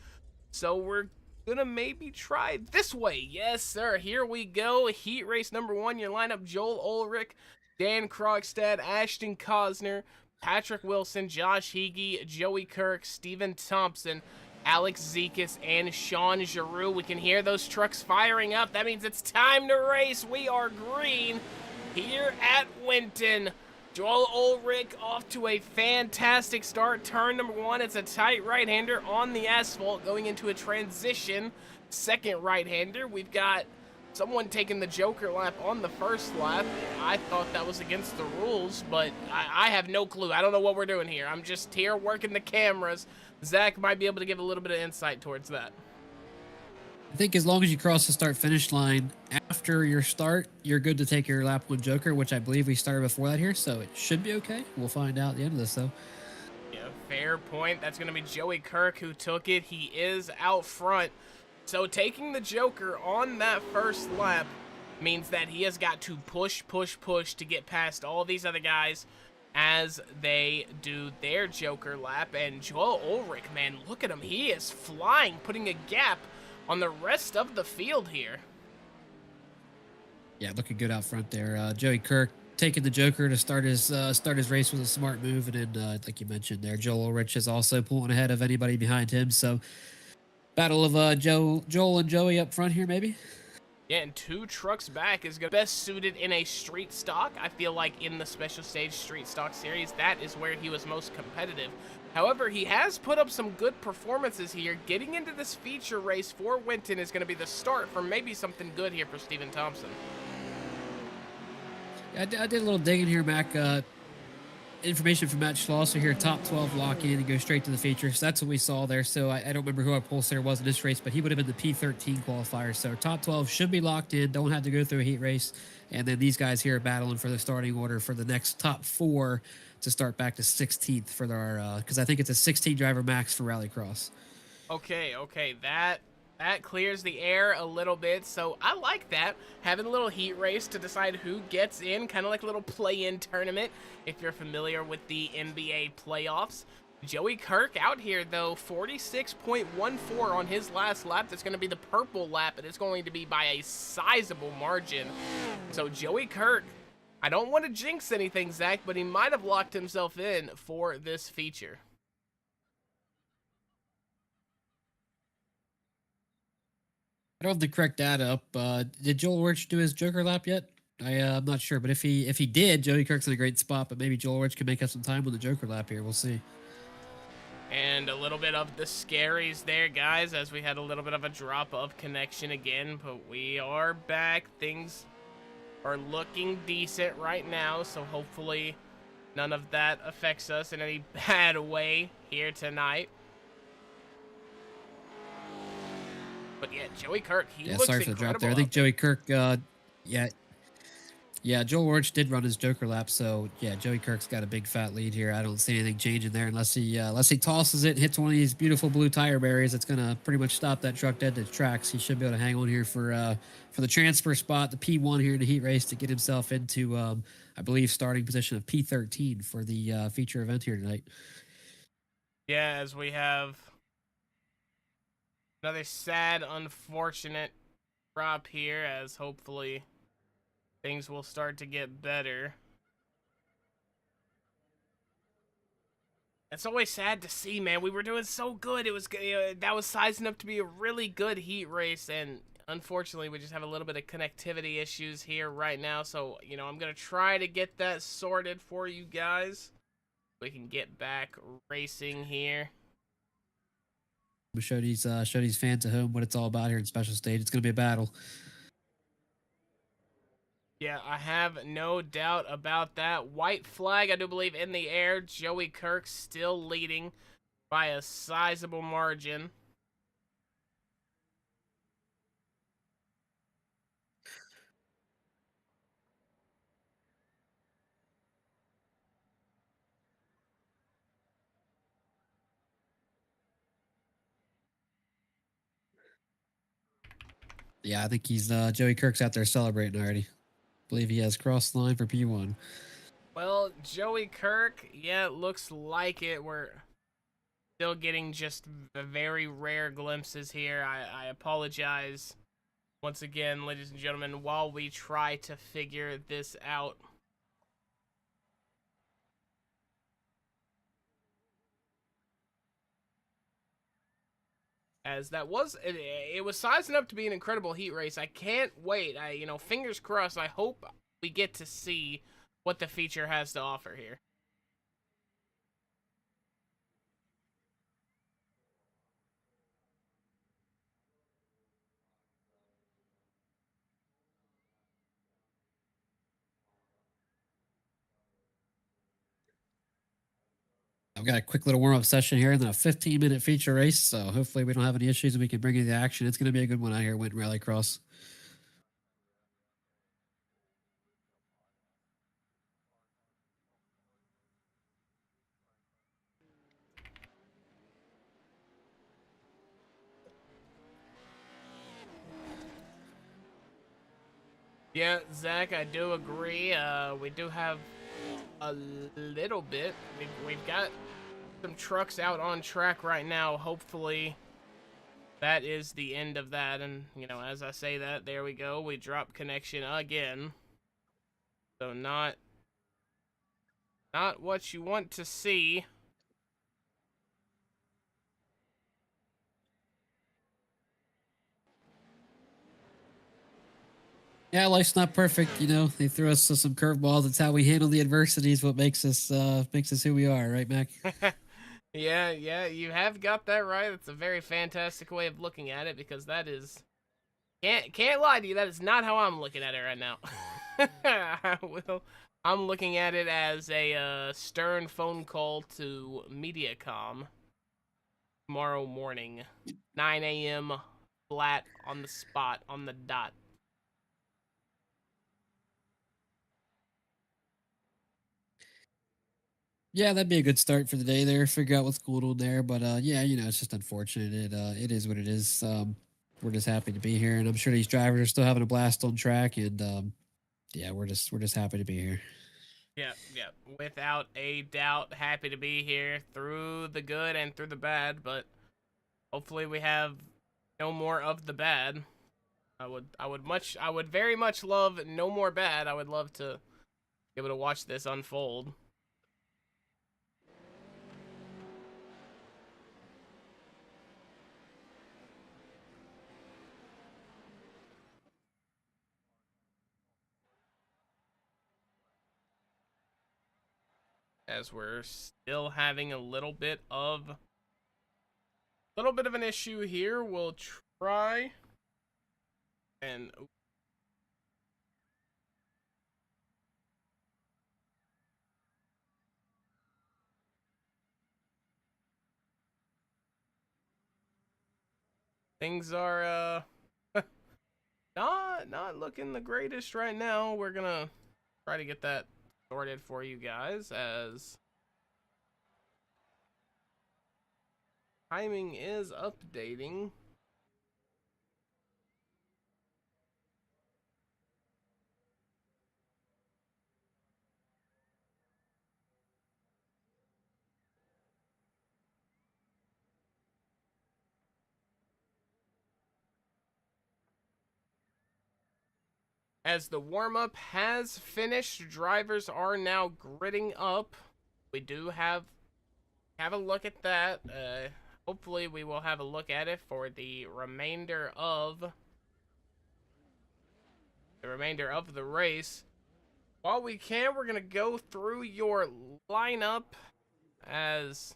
B: So we're gonna maybe try this way. Yes, sir. Here we go. Heat race number 1. Your lineup: Joel Ulrich, Dan Krogstad, Ashton Cosner, Patrick Wilson, Josh Heege, Joey Kirk, Steven Thompson, Alex Zekas, and Sean Giroux. We can hear those trucks firing up. That means it's time to race. We are green here at Winton. Joel Ulrich off to a fantastic start. Turn number 1. It's a tight right-hander on the asphalt going into a transition. Second right-hander. We've got someone taking the Joker lap on the first lap. I thought that was against the rules, but I have no clue. I don't know what we're doing here. I'm just here working the cameras. Zach might be able to give a little bit of insight towards that.
C: I think as long as you cross the start-finish line after your start, you're good to take your lap 1 Joker, which I believe we started before that here, so it should be okay. We'll find out at the end of this, though.
B: Yeah, fair point. That's going to be Joey Kirk who took it. He is out front. So taking the Joker on that first lap means that he has got to push to get past all these other guys as they do their Joker lap. And Joel Ulrich, man, look at him. He is flying, putting a gap on the rest of the field here.
C: Yeah, looking good out front there. Joey Kirk taking the Joker to start his race was a smart move. And then, like you mentioned there, Joel Ulrich is also pulling ahead of anybody behind him. So battle of Joel and Joey up front here, maybe?
B: Yeah, and 2 trucks back is best suited in a street stock. I feel like in the special stage street stock series, that is where he was most competitive. However, he has put up some good performances here. Getting into this feature race for Winton is going to be the start for maybe something good here for Stephen Thompson.
C: Yeah, I did a little digging here, Mac. Information from Matt Schlosser here, top 12 lock in and go straight to the feature. So that's what we saw there. So I don't remember who our pulsator was in this race, but he would have been the P13 qualifier. So top 12 should be locked in, don't have to go through a heat race. And then these guys here are battling for the starting order for the next top 4 to start back to 16th for our, because I think it's a 16 driver max for Rallycross.
B: Okay, that clears the air a little bit, so I like that. Having a little heat race to decide who gets in, kind of like a little play-in tournament, if you're familiar with the NBA playoffs. Joey Kirk out here, though, 46.14 on his last lap. That's going to be the purple lap, and it's going to be by a sizable margin. So Joey Kirk, I don't want to jinx anything, Zach, but he might have locked himself in for this feature.
C: I don't have the correct data up. Did Joel Orch do his Joker lap yet? I'm not sure, but if he did, Joey Kirk's in a great spot. But maybe Joel Orch can make up some time with the Joker lap here. We'll see.
B: And a little bit of the scaries there, guys, as we had a little bit of a drop of connection again. But we are back. Things are looking decent right now, so hopefully none of that affects us in any bad way here tonight. But yeah, Joey Kirk, he looks
C: sorry for the drop there. I
B: incredible
C: think
B: out there.
C: Joey Kirk, yeah, Joel Orch did run his Joker lap, so yeah, Joey Kirk's got a big fat lead here. I don't see anything changing there unless he tosses it and hits one of these beautiful blue tire barriers. That's gonna pretty much stop that truck dead to the tracks. He should be able to hang on here for the transfer spot, the P1 here in the heat race to get himself into I believe starting position of P13 for the feature event here tonight.
B: Yeah, as we have another sad, unfortunate drop here, as hopefully things will start to get better. It's always sad to see, man. We were doing so good. It was that was sizing up to be a really good heat race, and unfortunately, we just have a little bit of connectivity issues here right now. So, I'm gonna try to get that sorted for you guys. We can get back racing here.
C: We'll show these fans at home what it's all about here in special stage. It's gonna be a battle.
B: Yeah, I have no doubt about that. White flag, I do believe, in the air. Joey Kirk still leading by a sizable margin.
C: Yeah, I think he's Joey Kirk's out there celebrating already. I believe he has crossed the line for P1.
B: Well, Joey Kirk, yeah, it looks like it. We're still getting just very rare glimpses here. I apologize once again, ladies and gentlemen, while we try to figure this out. As that was, it was sizing up to be an incredible heat race. I can't wait. Fingers crossed. I hope we get to see what the feature has to offer here.
C: I've got a quick little warm-up session here and then a 15-minute feature race. So hopefully we don't have any issues and we can bring you the action. It's going to be a good one out here at Winton Rallycross.
B: Yeah, Zach, I do agree. We do have a little bit. We've got some trucks out on track right now. Hopefully that is the end of that. And, as I say that, there we go. We drop connection again. So not what you want to see.
C: Yeah, life's not perfect, you know. They throw us some curveballs. It's how we handle the adversities. What makes us who we are, right, Mac?
B: Yeah, yeah, you have got that right. It's a very fantastic way of looking at it because that is can't lie to you. That is not how I'm looking at it right now. Well, I'm looking at it as a stern phone call to Mediacom tomorrow morning, 9 a.m. flat on the spot on the dot.
C: Yeah, that'd be a good start for the day there. Figure out what's going on there. But yeah, you know, it's just unfortunate. It is what it is. We're just happy to be here, and I'm sure these drivers are still having a blast on track. And yeah, we're just happy to be here.
B: Yeah, yeah, without a doubt, happy to be here through the good and through the bad, but hopefully we have no more of the bad. I would very much love no more bad. I would love to be able to watch this unfold. As we're still having a little bit of an issue here. We'll try and things are not looking the greatest right now. We're gonna try to get that sorted for you guys as timing is updating. As the warm-up has finished, drivers are now gridding up. We do have a look at that. Hopefully we will have a look at it for the remainder of the race. While we can, we're gonna go through your lineup as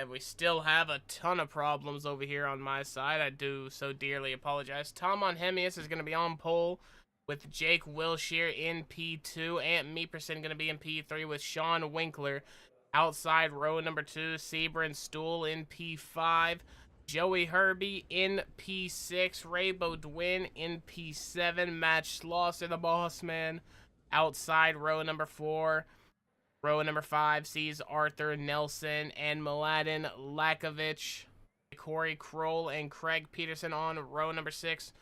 B: we still have a ton of problems over here on my side. I do so dearly apologize. Tom Onhemius is going to be on pole with Jake Wilshire in P2. Ant Meeperson going to be in P3 with Sean Winkler. Outside row number 2, Sebring Stool in P5. Joey Herbie in P6. Ray Bodwin in P7. Matt Schlosser, the boss man. Outside row number 4. Row number 5 sees Arthur Nelson and Mladen Lakovic, Corey Kroll and Craig Peterson on row number 6.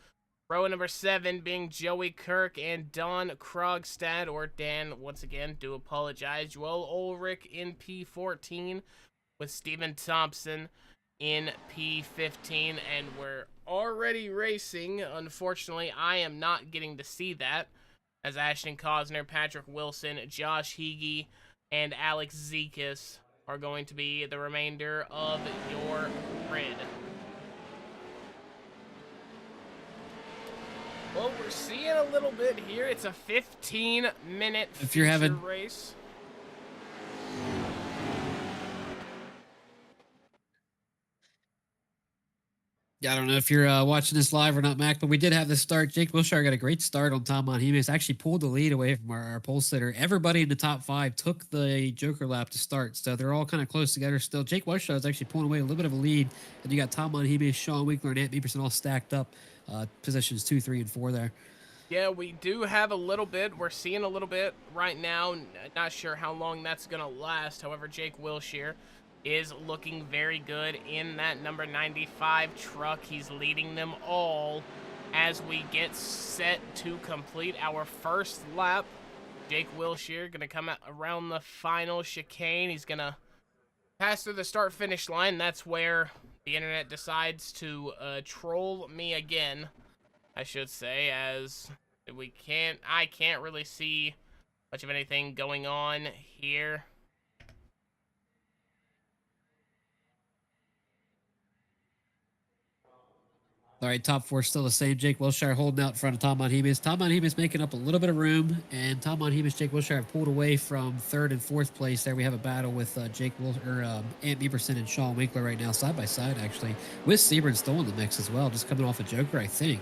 B: Row number 7 being Joey Kirk and Don Krogstad, or Dan, once again, do apologize. Joel Ulrich in P14 with Stephen Thompson in P15, and we're already racing. Unfortunately, I am not getting to see that, as Ashton Cosner, Patrick Wilson, Josh Heege, and Alex Zekas are going to be the remainder of your grid. Well, we're seeing a little bit here. It's a 15-minute race.
C: Yeah, I don't know if you're watching this live or not, Mac, but we did have this start. Jake Wilshire got a great start on Tom Monhemis. Actually pulled the lead away from our pole sitter. Everybody in the top 5 took the Joker lap to start, so they're all kind of close together still. Jake Wilshire is actually pulling away a little bit of a lead, and you got Tom Monhemis, Sean Winkler, and Ant Meeperson all stacked up, positions 2, 3, and 4 there.
B: Yeah, we do have a little bit. We're seeing a little bit right now. Not sure how long that's going to last. However, Jake Wilshire is looking very good in that number 95 truck. He's leading them all as we get set to complete our first lap. Jake Wilshire going to come out around the final chicane. He's going to pass through the start-finish line. That's where the internet decides to troll me again, I should say, as I can't really see much of anything going on here.
C: All right, top four still the same. Jake Wilshire holding out in front of Tom Monhemis. Tom Monhemis making up a little bit of room, and Tom Monhemis, Jake Wilshire have pulled away from third and fourth place. There we have a battle with Ant Bieberson and Sean Winkler right now, side by side, actually, with Sebring still in the mix as well, just coming off a Joker, I think.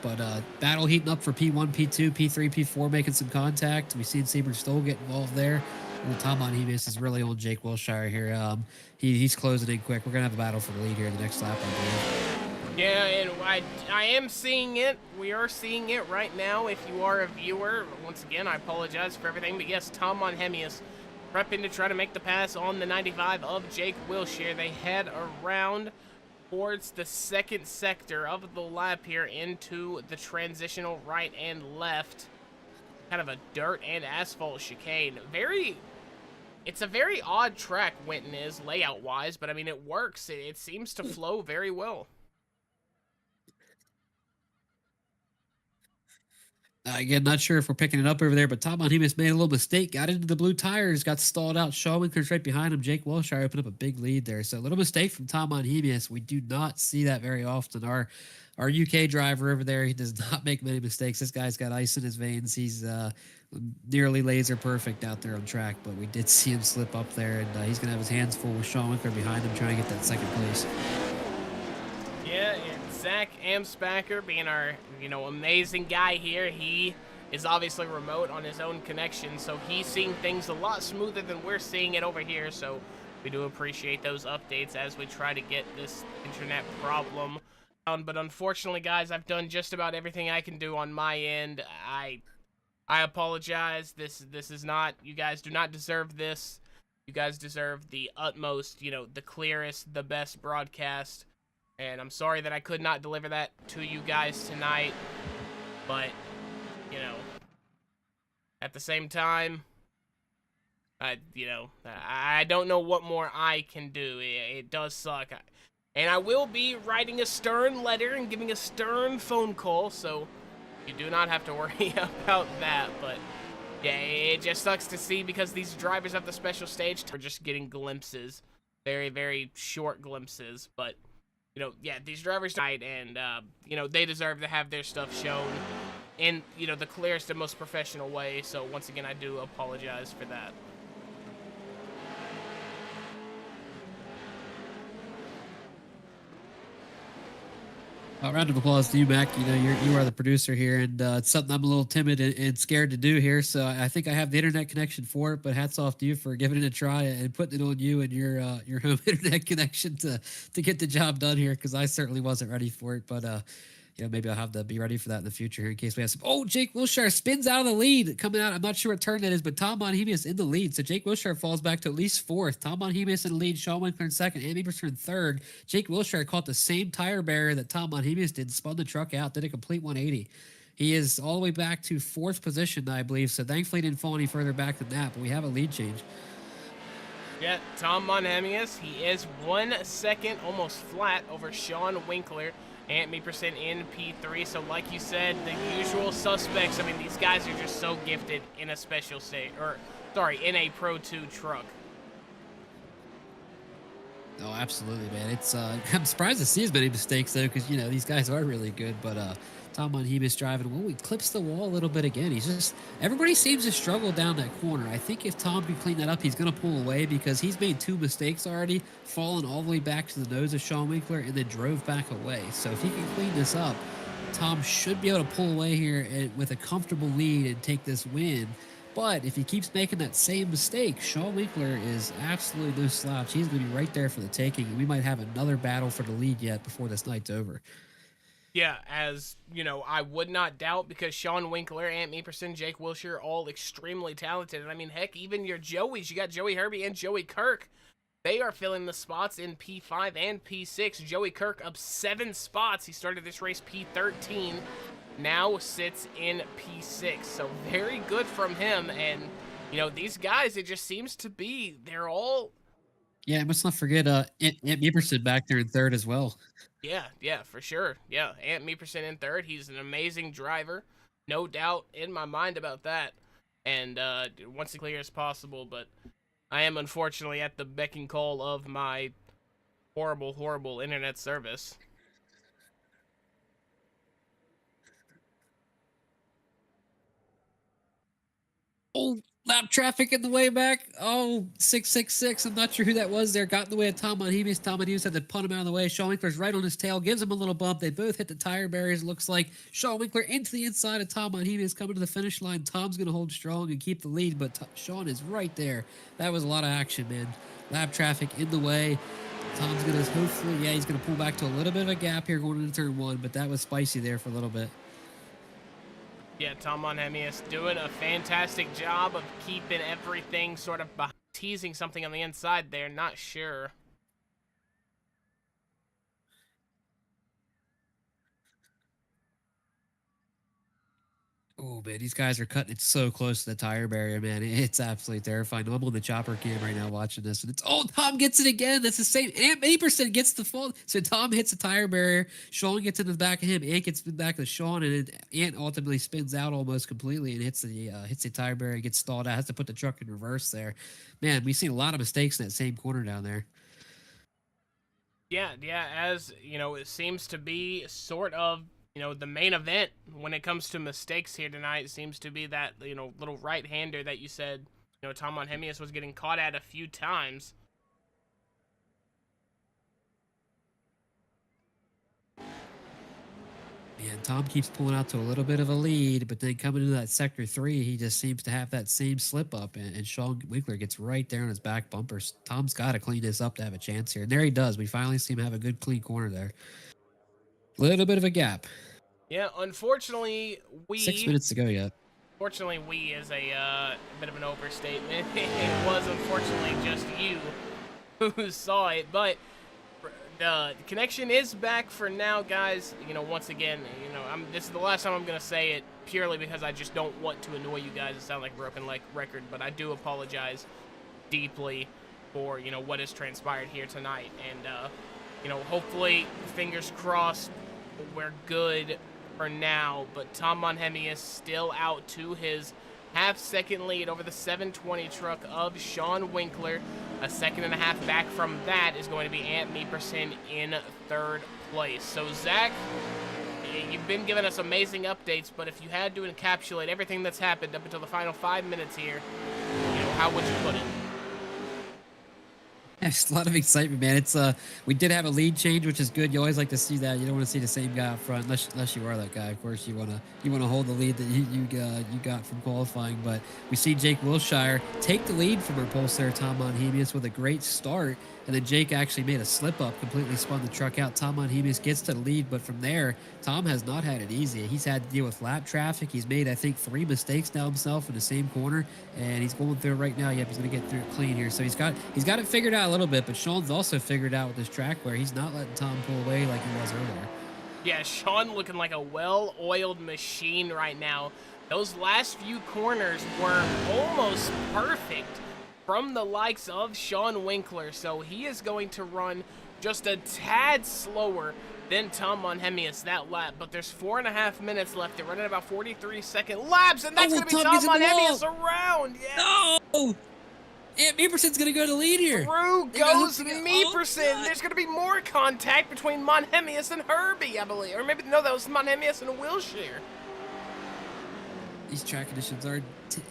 C: But battle heating up for P1, P2, P3, P4, making some contact. We've seen Sebring Stoll get involved there. And Tom Monhemis is really on Jake Wilshire here. He's closing in quick. We're going to have a battle for the lead here in the next lap, I believe.
B: Yeah, and I am seeing it. We are seeing it right now. If you are a viewer, once again, I apologize for everything. But yes, Tom Monhemis prepping to try to make the pass on the 95 of Jake Wilshire. They head around towards the second sector of the lap here into the transitional right and left. Kind of a dirt and asphalt chicane. It's a very odd track, Winton is, layout-wise, but I mean, it works. It seems to flow very well.
C: Again, not sure if we're picking it up over there, but Tom Monhemis made a little mistake, got into the blue tires, got stalled out. Shaw Winkler's right behind him. Jake Wilshire opened up a big lead there. So a little mistake from Tom Monhemis. We do not see that very often. Our UK driver over there, he does not make many mistakes. This guy's got ice in his veins. He's nearly laser perfect out there on track, but we did see him slip up there, and he's going to have his hands full with Shaw Winkler behind him trying to get that second place.
B: Yeah, and Zach Amspacher being our, amazing guy here. He is obviously remote on his own connection, so he's seeing things a lot smoother than we're seeing it over here. So we do appreciate those updates as we try to get this internet problem down. But unfortunately, guys, I've done just about everything I can do on my end. I apologize. This is not, you guys do not deserve this. You guys deserve the utmost, the clearest, the best broadcast. And I'm sorry that I could not deliver that to you guys tonight. But, at the same time, I don't know what more I can do. It does suck. And I will be writing a stern letter and giving a stern phone call, so you do not have to worry about that. But, yeah, it just sucks to see because these drivers of the special stage are just getting glimpses. Very, very short glimpses, but... these drivers died, and, they deserve to have their stuff shown in, the clearest and most professional way. So, once again, I do apologize for that.
C: A round of applause to you, Mac. You are the producer here, and it's something I'm a little timid and scared to do here. So I think I have the internet connection for it. But hats off to you for giving it a try and putting it on you and your home internet connection to get the job done here, because I certainly wasn't ready for it. But maybe I'll have to be ready for that in the future here in case we have some. Oh, Jake Wilshire spins out of the lead coming out. I'm not sure what turn that is, but Tom Monhemis in the lead. So Jake Wilshire falls back to at least fourth. Tom Monhemis in the lead, Sean Winkler in second, Ant Bieberson in third. Jake Wilshire caught the same tire barrier that Tom Monhemis did, spun the truck out, did a complete 180. He is all the way back to fourth position, I believe. So thankfully he didn't fall any further back than that, but we have a lead change.
B: Yeah, Tom Monhemis, he is 1 second almost flat over Sean Winkler. Ant Bieberson in P3. So like you said, the usual suspects. I mean, these guys are just so gifted in a special state, in a Pro 2 truck.
C: Oh, absolutely, man. It's I'm surprised to see as many mistakes though, because these guys are really good. But Tom Monhemis driving well. He clips the wall a little bit again. Everybody seems to struggle down that corner. I think if Tom can clean that up, he's going to pull away because he's made 2 mistakes already, fallen all the way back to the nose of Sean Winkler and then drove back away. So if he can clean this up, Tom should be able to pull away here with a comfortable lead and take this win. But if he keeps making that same mistake, Sean Winkler is absolutely no slouch. He's going to be right there for the taking, and we might have another battle for the lead yet before this night's over.
B: Yeah, as, I would not doubt, because Sean Winkler, Ant Bieberson, Jake Wilshire, all extremely talented. And I mean, heck, even your Joeys, you got Joey Herbie and Joey Kirk. They are filling the spots in P5 and P6. Joey Kirk up 7 spots. He started this race P13, now sits in P6. So very good from him. And, these guys, it just seems to be, they're all...
C: Yeah, let's not forget Ant Bieberson back there in third as well.
B: Yeah, for sure. Yeah, Ant Bieberson in third. He's an amazing driver. No doubt in my mind about that. And once as clear as possible, but I am unfortunately at the beck and call of my horrible, horrible internet service.
C: Oh, lap traffic in the way back. Oh, 666. I'm not sure who that was there. Got in the way of Tom Monhemis. Tom Monhemis had to punt him out of the way. Sean Winkler's right on his tail, gives him a little bump. They both hit the tire barriers. Looks like Sean Winkler into the inside of Tom Monhemis, coming to the finish line. Tom's going to hold strong and keep the lead, but Sean is right there. That was a lot of action, man. Lap traffic in the way. Tom's going to hopefully, yeah, he's going to pull back to a little bit of a gap here going into turn 1, but that was spicy there for a little bit.
B: Yeah, Tom Monhemis doing a fantastic job of keeping everything sort of teasing something on the inside there. Not sure.
C: Oh, man, these guys are cutting it so close to the tire barrier, man. It's absolutely terrifying. I'm on the chopper cam right now watching this, and it's, oh, Tom gets it again. That's the same. Ant 80% gets the fault. So Tom hits the tire barrier. Sean gets into the back of him. Ant gets in the back of Sean, and Ant ultimately spins out almost completely and hits the tire barrier, gets stalled out, has to put the truck in reverse there. Man, we've seen a lot of mistakes in that same corner down there.
B: Yeah, as, you know, it seems to be sort of, you know, the main event when it comes to mistakes here tonight seems to be that, you know, little right-hander that you said, you know, Tom Monhemis was getting caught at a few times.
C: Man, Tom keeps pulling out to a little bit of a lead, but then coming into that sector 3, he just seems to have that same slip up, and Sean Winkler gets right there on his back bumpers. Tom's got to clean this up to have a chance here, and there he does. We finally see him have a good, clean corner there. Little bit of a gap.
B: Yeah, unfortunately,
C: 6 minutes to go yet.
B: Fortunately, we is a bit of an overstatement. It was unfortunately just you who saw it, but the connection is back for now, guys. You know, once again, you know, this is the last time I'm gonna say it, purely because I just don't want to annoy you guys and sound like a broken record. But I do apologize deeply for, you know, what has transpired here tonight, and you know, hopefully, fingers crossed, we're good for now. But Tom Monhemis is still out to his half-second lead over the 720 truck of Sean Winkler. A second and a half back from that is going to be Ant Meeperson in third place. So, Zach, you've been giving us amazing updates, but if you had to encapsulate everything that's happened up until the final 5 minutes here, you know, how would you put it?
C: There's a lot of excitement, man. It's we did have a lead change, which is good. You always like to see that. You don't want to see the same guy up front, unless you are that guy. Of course, you want to hold the lead that you got from qualifying. But we see Jake Wilshire take the lead from our pole there, Tom Monhemis, with a great start, and then Jake actually made a slip up, completely spun the truck out. Tom Monhemis gets to the lead, but from there, Tom has not had it easy. He's had to deal with lap traffic. He's made, I think, 3 mistakes now himself in the same corner, and he's going through it right now. Yep, he's going to get through it clean here. So he's got it figured out a little bit, but Sean's also figured out with this track where he's not letting Tom pull away like he was earlier.
B: Yeah, Sean looking like a well-oiled machine right now. Those last few corners were almost perfect from the likes of Sean Winkler, so he is going to run just a tad slower than Tom Monhemis that lap, but there's 4.5 minutes left. They're running about 43-second laps, and that's going to be Tom Monhemis around. Yeah.
C: No! Ant Meeperson's going to go to lead here.
B: Through goes Meeperson. Oh, there's going to be more contact between Monhemis and Herbie, I believe. Or maybe, no, that was Monhemis and Wilshire.
C: These track conditions are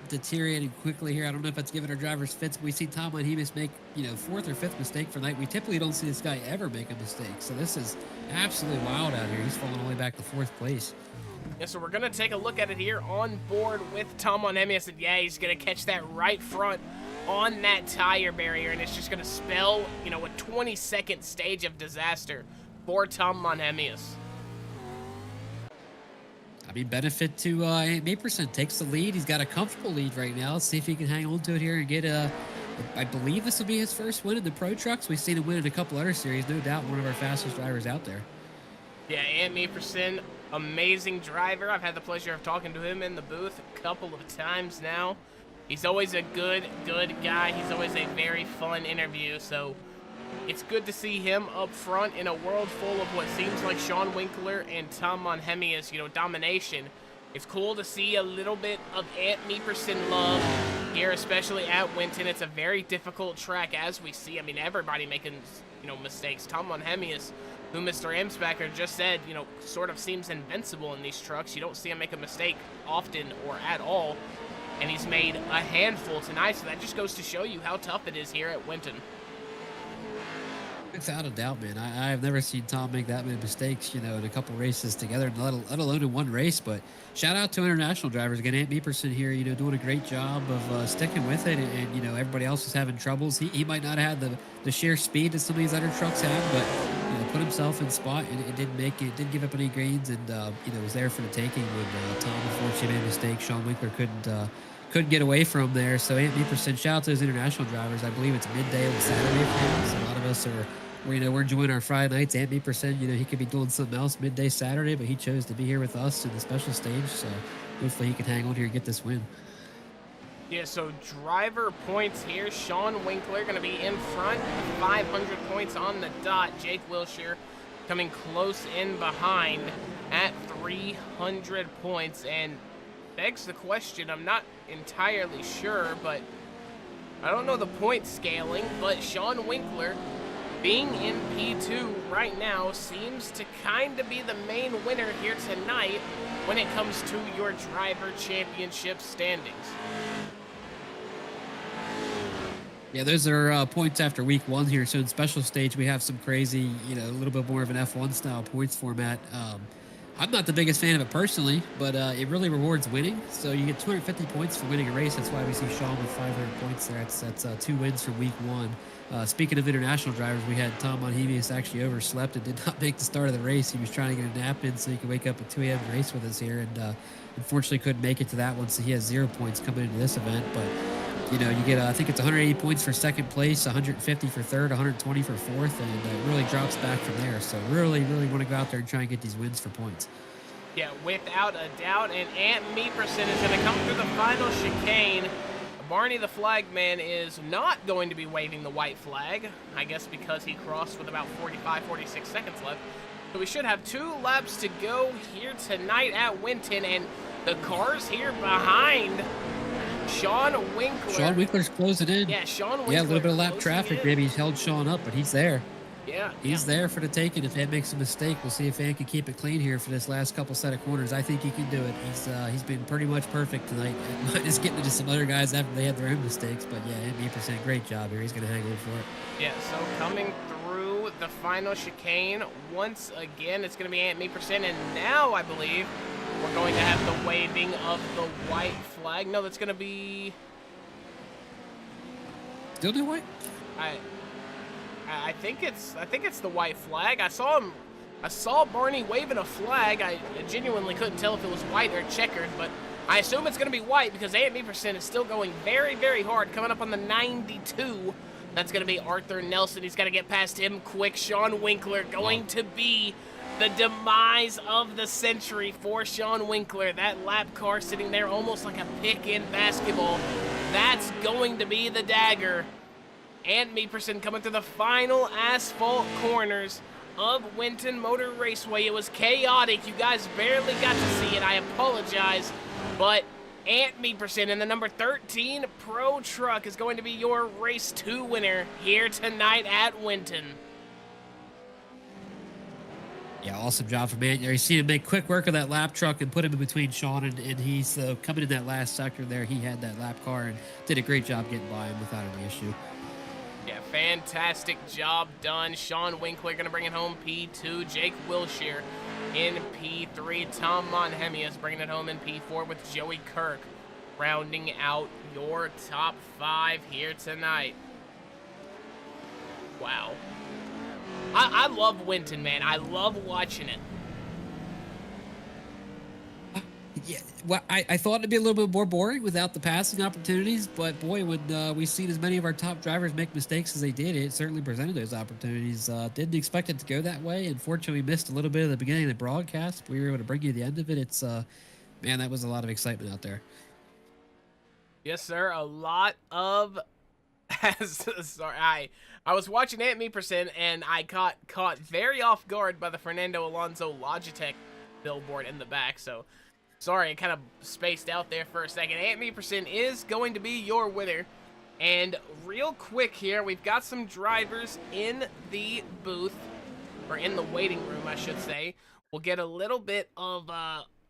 C: deteriorating quickly here. I don't know if that's giving our drivers fits, but we see Tom Monhemis make, you know, 4th or 5th mistake for the night. We typically don't see this guy ever make a mistake, so this is absolutely wild out here. He's falling all the way back to 4th place.
B: Yeah, so we're going to take a look at it here on board with Tom Monhemis, and yeah, he's going to catch that right front on that tire barrier, and it's just going to spell, you know, a 20-second stage of disaster for Tom Monhemis.
C: I mean, benefit to Ant Meeperson. Takes the lead. He's got a comfortable lead right now. Let's see if he can hang on to it here and get I believe this will be his first win in the Pro Trucks. We've seen him win in a couple other series. No doubt one of our fastest drivers out there.
B: Yeah, Ant Meeperson, amazing driver. I've had the pleasure of talking to him in the booth a couple of times now. He's always a good guy. He's always a very fun interview, so it's good to see him up front in a world full of what seems like Sean Winkler and Tom Monhemis, you know, domination. It's cool to see a little bit of Ant Meeperson love here, especially at Winton. It's a very difficult track, as we see. I mean, everybody making, you know, mistakes. Tom Monhemis, who Mr. Amsbacher just said, you know, sort of seems invincible in these trucks. You don't see him make a mistake often or at all. and he's made a handful tonight, so that just goes to show you how tough it is here at Winton.
C: Without a doubt, man. I've never seen Tom make that many mistakes, in a couple races together, let alone in one race. But shout out to international drivers. Again, Ant Meeperson here, doing a great job of sticking with it. And everybody else is having troubles. He might not have had the sheer speed that some of these other trucks have, but, put himself in spot and it didn't give up any greens and, was there for the taking when Tom unfortunately made a mistake. Sean Winkler couldn't get away from there. So Ant Meeperson, shout out to those international drivers. I believe it's midday on Saturday for him. So a lot of us we're enjoying our Friday nights. Ant Meeperson, he could be doing something else midday Saturday, but he chose to be here with us in the special stage. So hopefully he can hang on here and get this win.
B: Yeah, so driver points here. Sean Winkler going to be in front, 500 points on the dot. Jake Wilshire coming close in behind at 300 points. And begs the question, I'm not entirely sure, but I don't know the point scaling, but Sean Winkler being in P2 right now seems to kind of be the main winner here tonight when it comes to your driver championship standings.
C: Yeah, those are points after week one here. So in special stage, we have some crazy, a little bit more of an F1 style points format. I'm not the biggest fan of it personally, but it really rewards winning. So you get 250 points for winning a race. That's why we see Sean with 500 points there. That's 2 wins from week one. Speaking of international drivers, we had Tom Monhemius actually overslept and did not make the start of the race. He was trying to get a nap in so he could wake up at 2 a.m. to race with us here, and unfortunately couldn't make it to that one. So he has 0 points coming into this event, but. You get, I think it's 180 points for second place, 150 for third, 120 for fourth, and it really drops back from there. So really, really want to go out there and try and get these wins for points.
B: Yeah, without a doubt, and Ant Meeperson is going to come through the final chicane. Barney the flagman is not going to be waving the white flag, I guess because he crossed with about 45, 46 seconds left. So we should have 2 laps to go here tonight at Winton, and the cars here behind Sean Winkler.
C: Sean Winkler's closing in.
B: Yeah, Sean Winkler.
C: Yeah, a little bit of lap traffic. Maybe he's held Sean up, but he's there.
B: Yeah.
C: He's there for the taking. If Ant makes a mistake, we'll see if Ant can keep it clean here for this last couple set of corners. I think he can do it. He's been pretty much perfect tonight. Just getting into some other guys after they had their own mistakes. But yeah, Ant Meeperson, great job here. He's going to hang on for it.
B: Yeah, so coming through the final chicane, once again, it's going to be Ant Meeperson. And now, I believe, we're going to have the waving of the white flag. No, that's going to be...
C: Still do white?
B: I think it's the white flag. I saw Barney waving a flag. I genuinely couldn't tell if it was white or checkered, but I assume it's going to be white because Ant Meeperson is still going very, very hard, coming up on the 92. That's going to be Arthur Nelson. He's got to get past him quick. Sean Winkler going to be the demise of the century for Sean Winkler. That lap car sitting there almost like a pick in basketball. That's going to be the dagger. Ant Meeperson coming through the final asphalt corners of Winton Motor Raceway. It was chaotic. You guys barely got to see it. I apologize. But Ant Meeperson in the number 13 Pro Truck is going to be your Race 2 winner here tonight at Winton.
C: Yeah, awesome job from Ant. You see him make quick work of that lap truck and put him in between Sean, and he's coming in that last sector there. He had that lap car and did a great job getting by him without any issue.
B: Yeah, fantastic job done. Sean Winkler going to bring it home P2. Jake Wilshire in P3. Tom Monhemius bringing it home in P4 with Joey Kirk rounding out your top 5 here tonight. Wow. I love Winton, man. I love watching it.
C: Yeah, well, I thought it'd be a little bit more boring without the passing opportunities, but boy, when we've seen as many of our top drivers make mistakes as they did, it certainly presented those opportunities. Didn't expect it to go that way. Unfortunately, we missed a little bit of the beginning of the broadcast. We were able to bring you the end of it. It's, man, that was a lot of excitement out there.
B: Yes, sir. A lot of... Sorry, I was watching Ant Meeperson, and I caught very off guard by the Fernando Alonso Logitech billboard in the back, so... Sorry, I kind of spaced out there for a second. Ant Meeperson is going to be your winner. And real quick here, we've got some drivers in the booth, or in the waiting room, I should say. We'll get a little bit of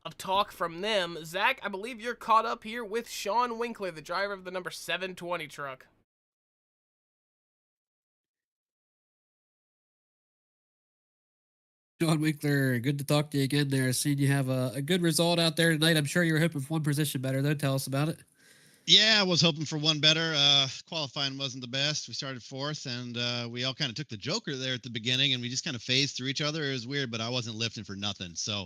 B: of talk from them. Zach, I believe you're caught up here with Sean Winkler, the driver of the number 720 truck.
C: Sean Winkler, good to talk to you again there. Seeing you have a good result out there tonight. I'm sure you were hoping for one position better, though. Tell us about it.
I: Yeah, I was hoping for one better. Qualifying wasn't the best. We started fourth, and we all kind of took the Joker there at the beginning, and we just kind of phased through each other. It was weird, but I wasn't lifting for nothing. So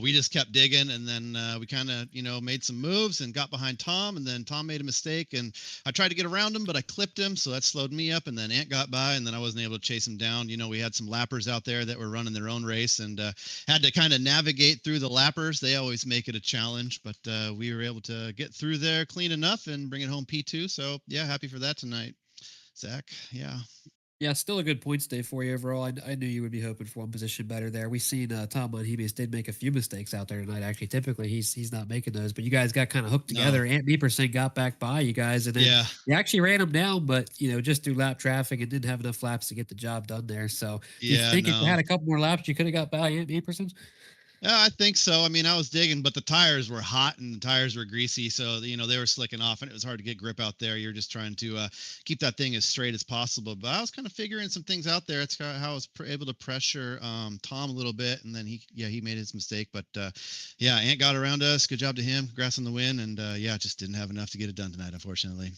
I: we just kept digging, and then we kind of, made some moves and got behind Tom, and then Tom made a mistake, and I tried to get around him, but I clipped him, so that slowed me up, and then Ant got by, and then I wasn't able to chase him down. We had some lappers out there that were running their own race, and had to kind of navigate through the lappers. They always make it a challenge, but we were able to get through there clean enough and bring it home P2. So yeah, happy for that tonight, Zach. Yeah.
C: Yeah, still a good points day for you overall. I knew you would be hoping for one position better there. We seen Tom Monhebius did make a few mistakes out there tonight. Actually, typically he's not making those, but you guys got kind of hooked together. Ant Meeperson got back by you guys, and then you actually ran him down, but just through lap traffic and didn't have enough laps to get the job done there. So you think if you had a couple more laps, you could have got by Ant Meeperson?
I: Yeah, I think so. I mean, I was digging, but the tires were hot and the tires were greasy. So, they were slicking off and it was hard to get grip out there. You're just trying to keep that thing as straight as possible. But I was kind of figuring some things out there. It's kind of how I was able to pressure Tom a little bit. And then he made his mistake. But Ant got around us. Good job to him. Congrats on the win. And just didn't have enough to get it done tonight, unfortunately.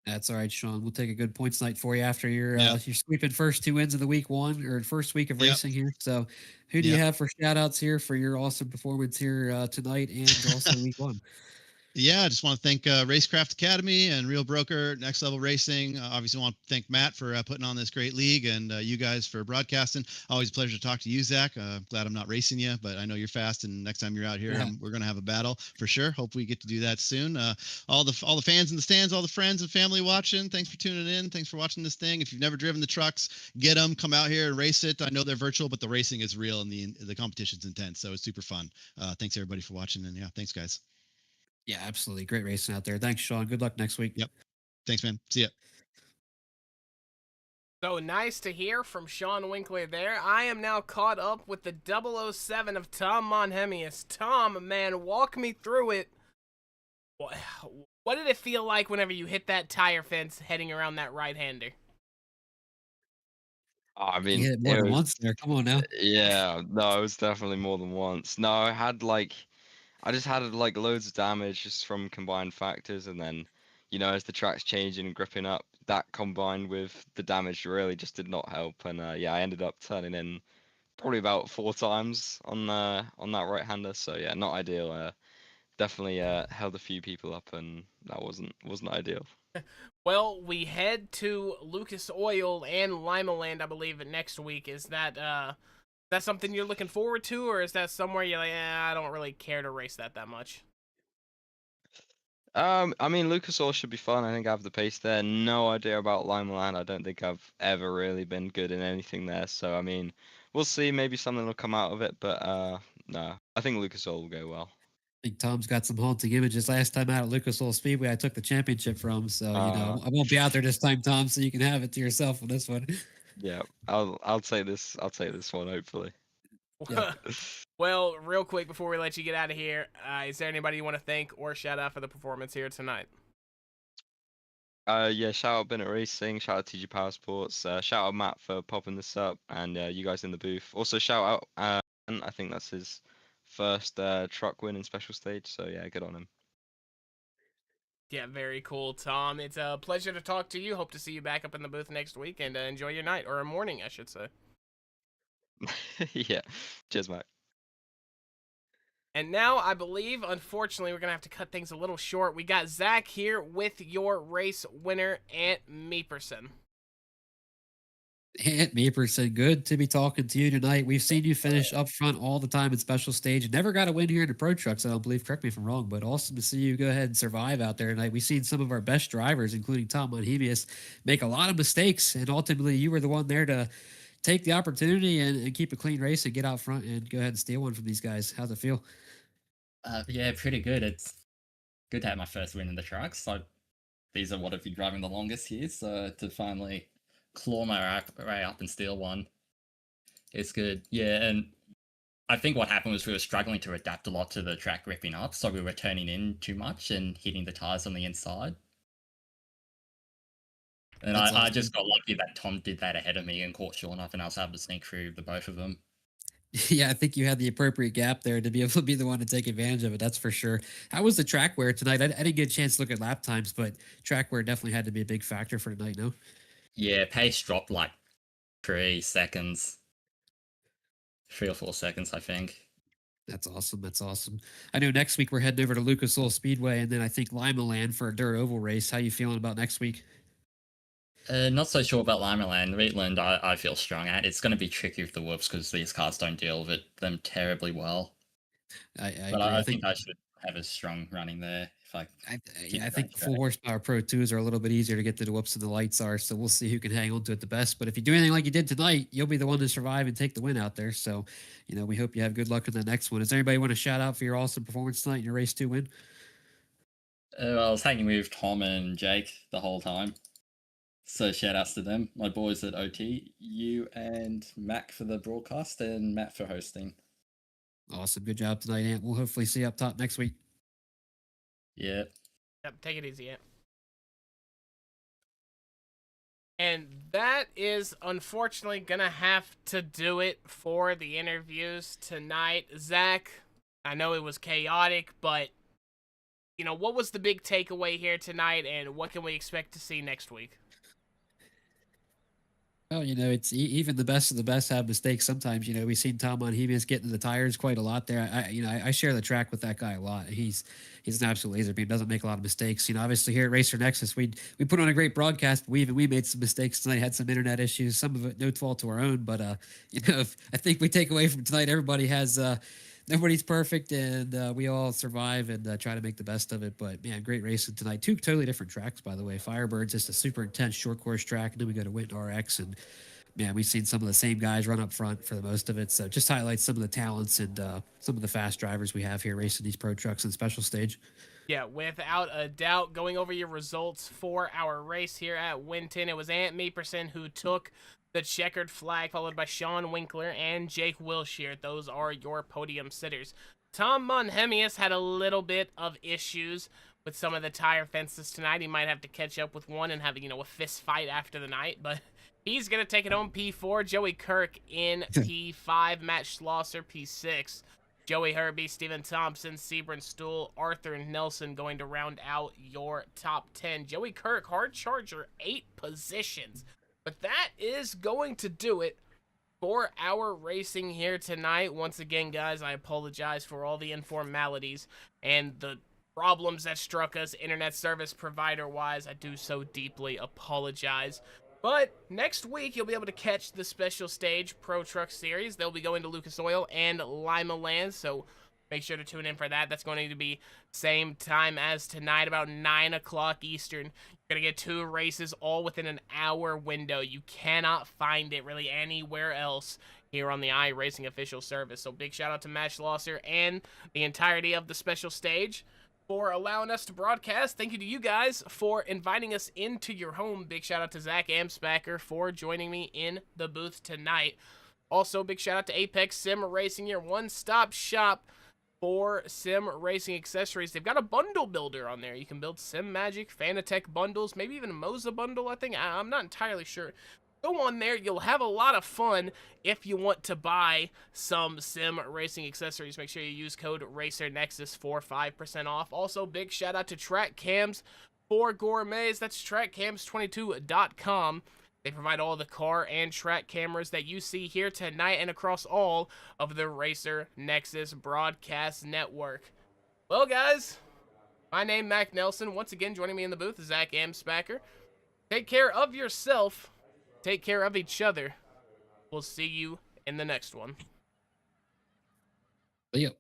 C: That's all right, Sean. We'll take a good points night for you after your sweeping first 2 wins of the week one or first week of racing here. So who do you have for shout outs here for your awesome performance here tonight and also week one?
I: Yeah, I just want to thank Racecraft Academy and Real Broker, Next Level Racing. Obviously, want to thank Matt for putting on this great league and you guys for broadcasting. Always a pleasure to talk to you, Zach. Glad I'm not racing you, but I know you're fast, and next time you're out here, we're going to have a battle for sure. Hope we get to do that soon. All the fans in the stands, all the friends and family watching, thanks for tuning in. Thanks for watching this thing. If you've never driven the trucks, get them, come out here and race it. I know they're virtual, but the racing is real and the competition's intense, so it's super fun. Thanks everybody for watching, and thanks guys.
C: Yeah, absolutely. Great racing out there. Thanks, Sean. Good luck next week.
I: Yep. Thanks, man. See ya.
B: So nice to hear from Sean Winkler there. I am now caught up with the 007 of Tom Monhebius. Tom, man, walk me through it. What did it feel like whenever you hit that tire fence heading around that right-hander?
J: I mean,
C: You hit it more than once there. Come on now.
J: Yeah, no, it was definitely more than once. No, I just had loads of damage just from combined factors, and then, as the track's changing and gripping up, that combined with the damage really just did not help. And I ended up turning in probably about 4 times on that right-hander. So yeah, not ideal. Definitely held a few people up, and that wasn't ideal.
B: Well, we head to Lucas Oil and Limaland, I believe, next week. Is that something you're looking forward to, or is that somewhere you're like, I don't really care to race that much?
J: I mean, Lucas Oil should be fun. I think I have the pace there. No idea about Limaland. I don't think I've ever really been good in anything there. So, I mean, we'll see. Maybe something will come out of it. But no, I think Lucas Oil will go well.
C: I think Tom's got some haunting images. Last time out at Lucas Oil Speedway, I took the championship from. So, I won't be out there this time, Tom, so you can have it to yourself on this one.
J: Yeah, I'll take this. I'll take this one, hopefully.
C: Yeah.
B: Well, real quick before we let you get out of here, is there anybody you want to thank or shout out for the performance here tonight?
J: Shout out Bennett Racing, shout out TG Power Sports, shout out Matt for popping this up, and you guys in the booth. Also shout out, I think that's his first truck win in special stage, so yeah, good on him.
B: Yeah, very cool, Tom. It's a pleasure to talk to you. Hope to see you back up in the booth next week, and enjoy your night, or morning, I should say.
J: Yeah, cheers, Mike.
B: And now, I believe, unfortunately, we're going to have to cut things a little short. We got Zach here with your race winner, Ant Meeperson.
C: Ant Meeperson, good to be talking to you tonight. We've seen you finish up front all the time in special stage. Never got a win here in the Pro Trucks, I don't believe. Correct me if I'm wrong, but awesome to see you go ahead and survive out there tonight. We've seen some of our best drivers, including Tom Monhebius, make a lot of mistakes, and ultimately you were the one there to take the opportunity and keep a clean race and get out front and go ahead and steal one from these guys. How's it feel?
K: Yeah, pretty good. It's good to have my first win in the trucks. So these are what I've been driving the longest here. So to finally claw my way up and steal one, it's good. Yeah, and I think what happened was we were struggling to adapt a lot to the track ripping up, so we were turning in too much and hitting the tires on the inside. And
C: That's
K: I
C: awesome.
K: just got lucky that Tom did that ahead of me and caught Sean up, and I was able to sneak through the both of them.
C: Yeah, I think you had the appropriate gap there to be able to be the one to take advantage of it. That's for sure. How was the track wear tonight? I didn't get a chance to look at lap times, but track wear definitely had to be a big factor for tonight. No,
K: Yeah, pace dropped like 3 or 4 seconds, I think.
C: that's awesome. That's awesome. I know next week we're heading over to Lucas Oil Speedway, and then I think Lima Land for a dirt oval race. How you feeling about next week?
K: Not so sure about Lima Land. Wheatland, I feel strong at. It's going to be tricky with the whoops because these cars don't deal with them terribly well.
C: I
K: But
C: agree.
K: I think I should have a strong running there if I.
C: Yeah, I think the full horsepower Pro 2s are a little bit easier to get to the whoops than the lights are. So we'll see who can hang on to it the best. But if you do anything like you did tonight, you'll be the one to survive and take the win out there. So, we hope you have good luck in the next one. Does anybody want to shout out for your awesome performance tonight in your race 2 win?
K: I was hanging with Tom and Jake the whole time. So shout outs to them, my boys at OT, you and Mac for the broadcast, and Matt for hosting.
C: Awesome. Good job tonight, Ant. We'll hopefully see you up top next week.
K: Yeah.
B: Yep, take it easy, Ant. And that is unfortunately gonna have to do it for the interviews tonight. Zach, I know it was chaotic, but what was the big takeaway here tonight, and what can we expect to see next week?
C: Well, it's even the best of the best have mistakes sometimes. We've seen Tom Monhemis get into the tires quite a lot there. I share the track with that guy a lot. He's an absolute laser beam. Doesn't make a lot of mistakes. Obviously here at Racer Nexus, we put on a great broadcast. We made some mistakes tonight. Had some internet issues. Some of it no fault to our own. But I think we take away from tonight. Everybody has. Nobody's perfect, and we all survive and try to make the best of it. But man, great racing tonight. 2 totally different tracks, by the way. Firebird's just a super intense short course track, and then we go to Winton RX, and man, we've seen some of the same guys run up front for the most of it. So just highlights some of the talents and some of the fast drivers we have here racing these pro trucks in special stage.
B: Yeah, without a doubt. Going over your results for our race here at Winton, it was Ant Meeperson who took the checkered flag, followed by Sean Winkler and Jake Wilshire. Those are your podium sitters. Tom Monhemius had a little bit of issues with some of the tire fences tonight. He might have to catch up with one and have, a fist fight after the night, but he's going to take it home P4. Joey Kirk in P5. Matt Schlosser, P6. Joey Herbie, Steven Thompson, Sebron Stool, Arthur Nelson going to round out your top 10. Joey Kirk, hard charger, 8 positions. But that is going to do it for our racing here tonight. Once again, guys, I apologize for all the informalities and the problems that struck us internet service provider-wise. I do so deeply apologize. But next week, you'll be able to catch the special stage Pro Truck Series. They'll be going to Lucas Oil and Lima Land, so make sure to tune in for that. That's going to be same time as tonight, about 9 o'clock Eastern. You're going to get 2 races all within an hour window. You cannot find it really anywhere else here on the iRacing official service. So big shout out to Matt Schlosser and the entirety of the special stage for allowing us to broadcast. Thank you to you guys for inviting us into your home. Big shout out to Zach Amspacher for joining me in the booth tonight. Also, big shout out to Apex Sim Racing, your one-stop shop for sim racing accessories. They've got a bundle builder on there. You can build Sim Magic, Fanatec bundles, maybe even a Moza bundle, I think. I'm not entirely sure. Go on there. You'll have a lot of fun if you want to buy some sim racing accessories. Make sure you use code RACERNEXUS for 5% off. Also, big shout out to Track Cams for Gourmets. That's trackcams22.com. They provide all the car and track cameras that you see here tonight and across all of the Racer Nexus broadcast network. Well, guys, my name Mac Nelson. Once again, joining me in the booth is Zach Amspacher. Take care of yourself. Take care of each other. We'll see you in the next one.
C: See ya.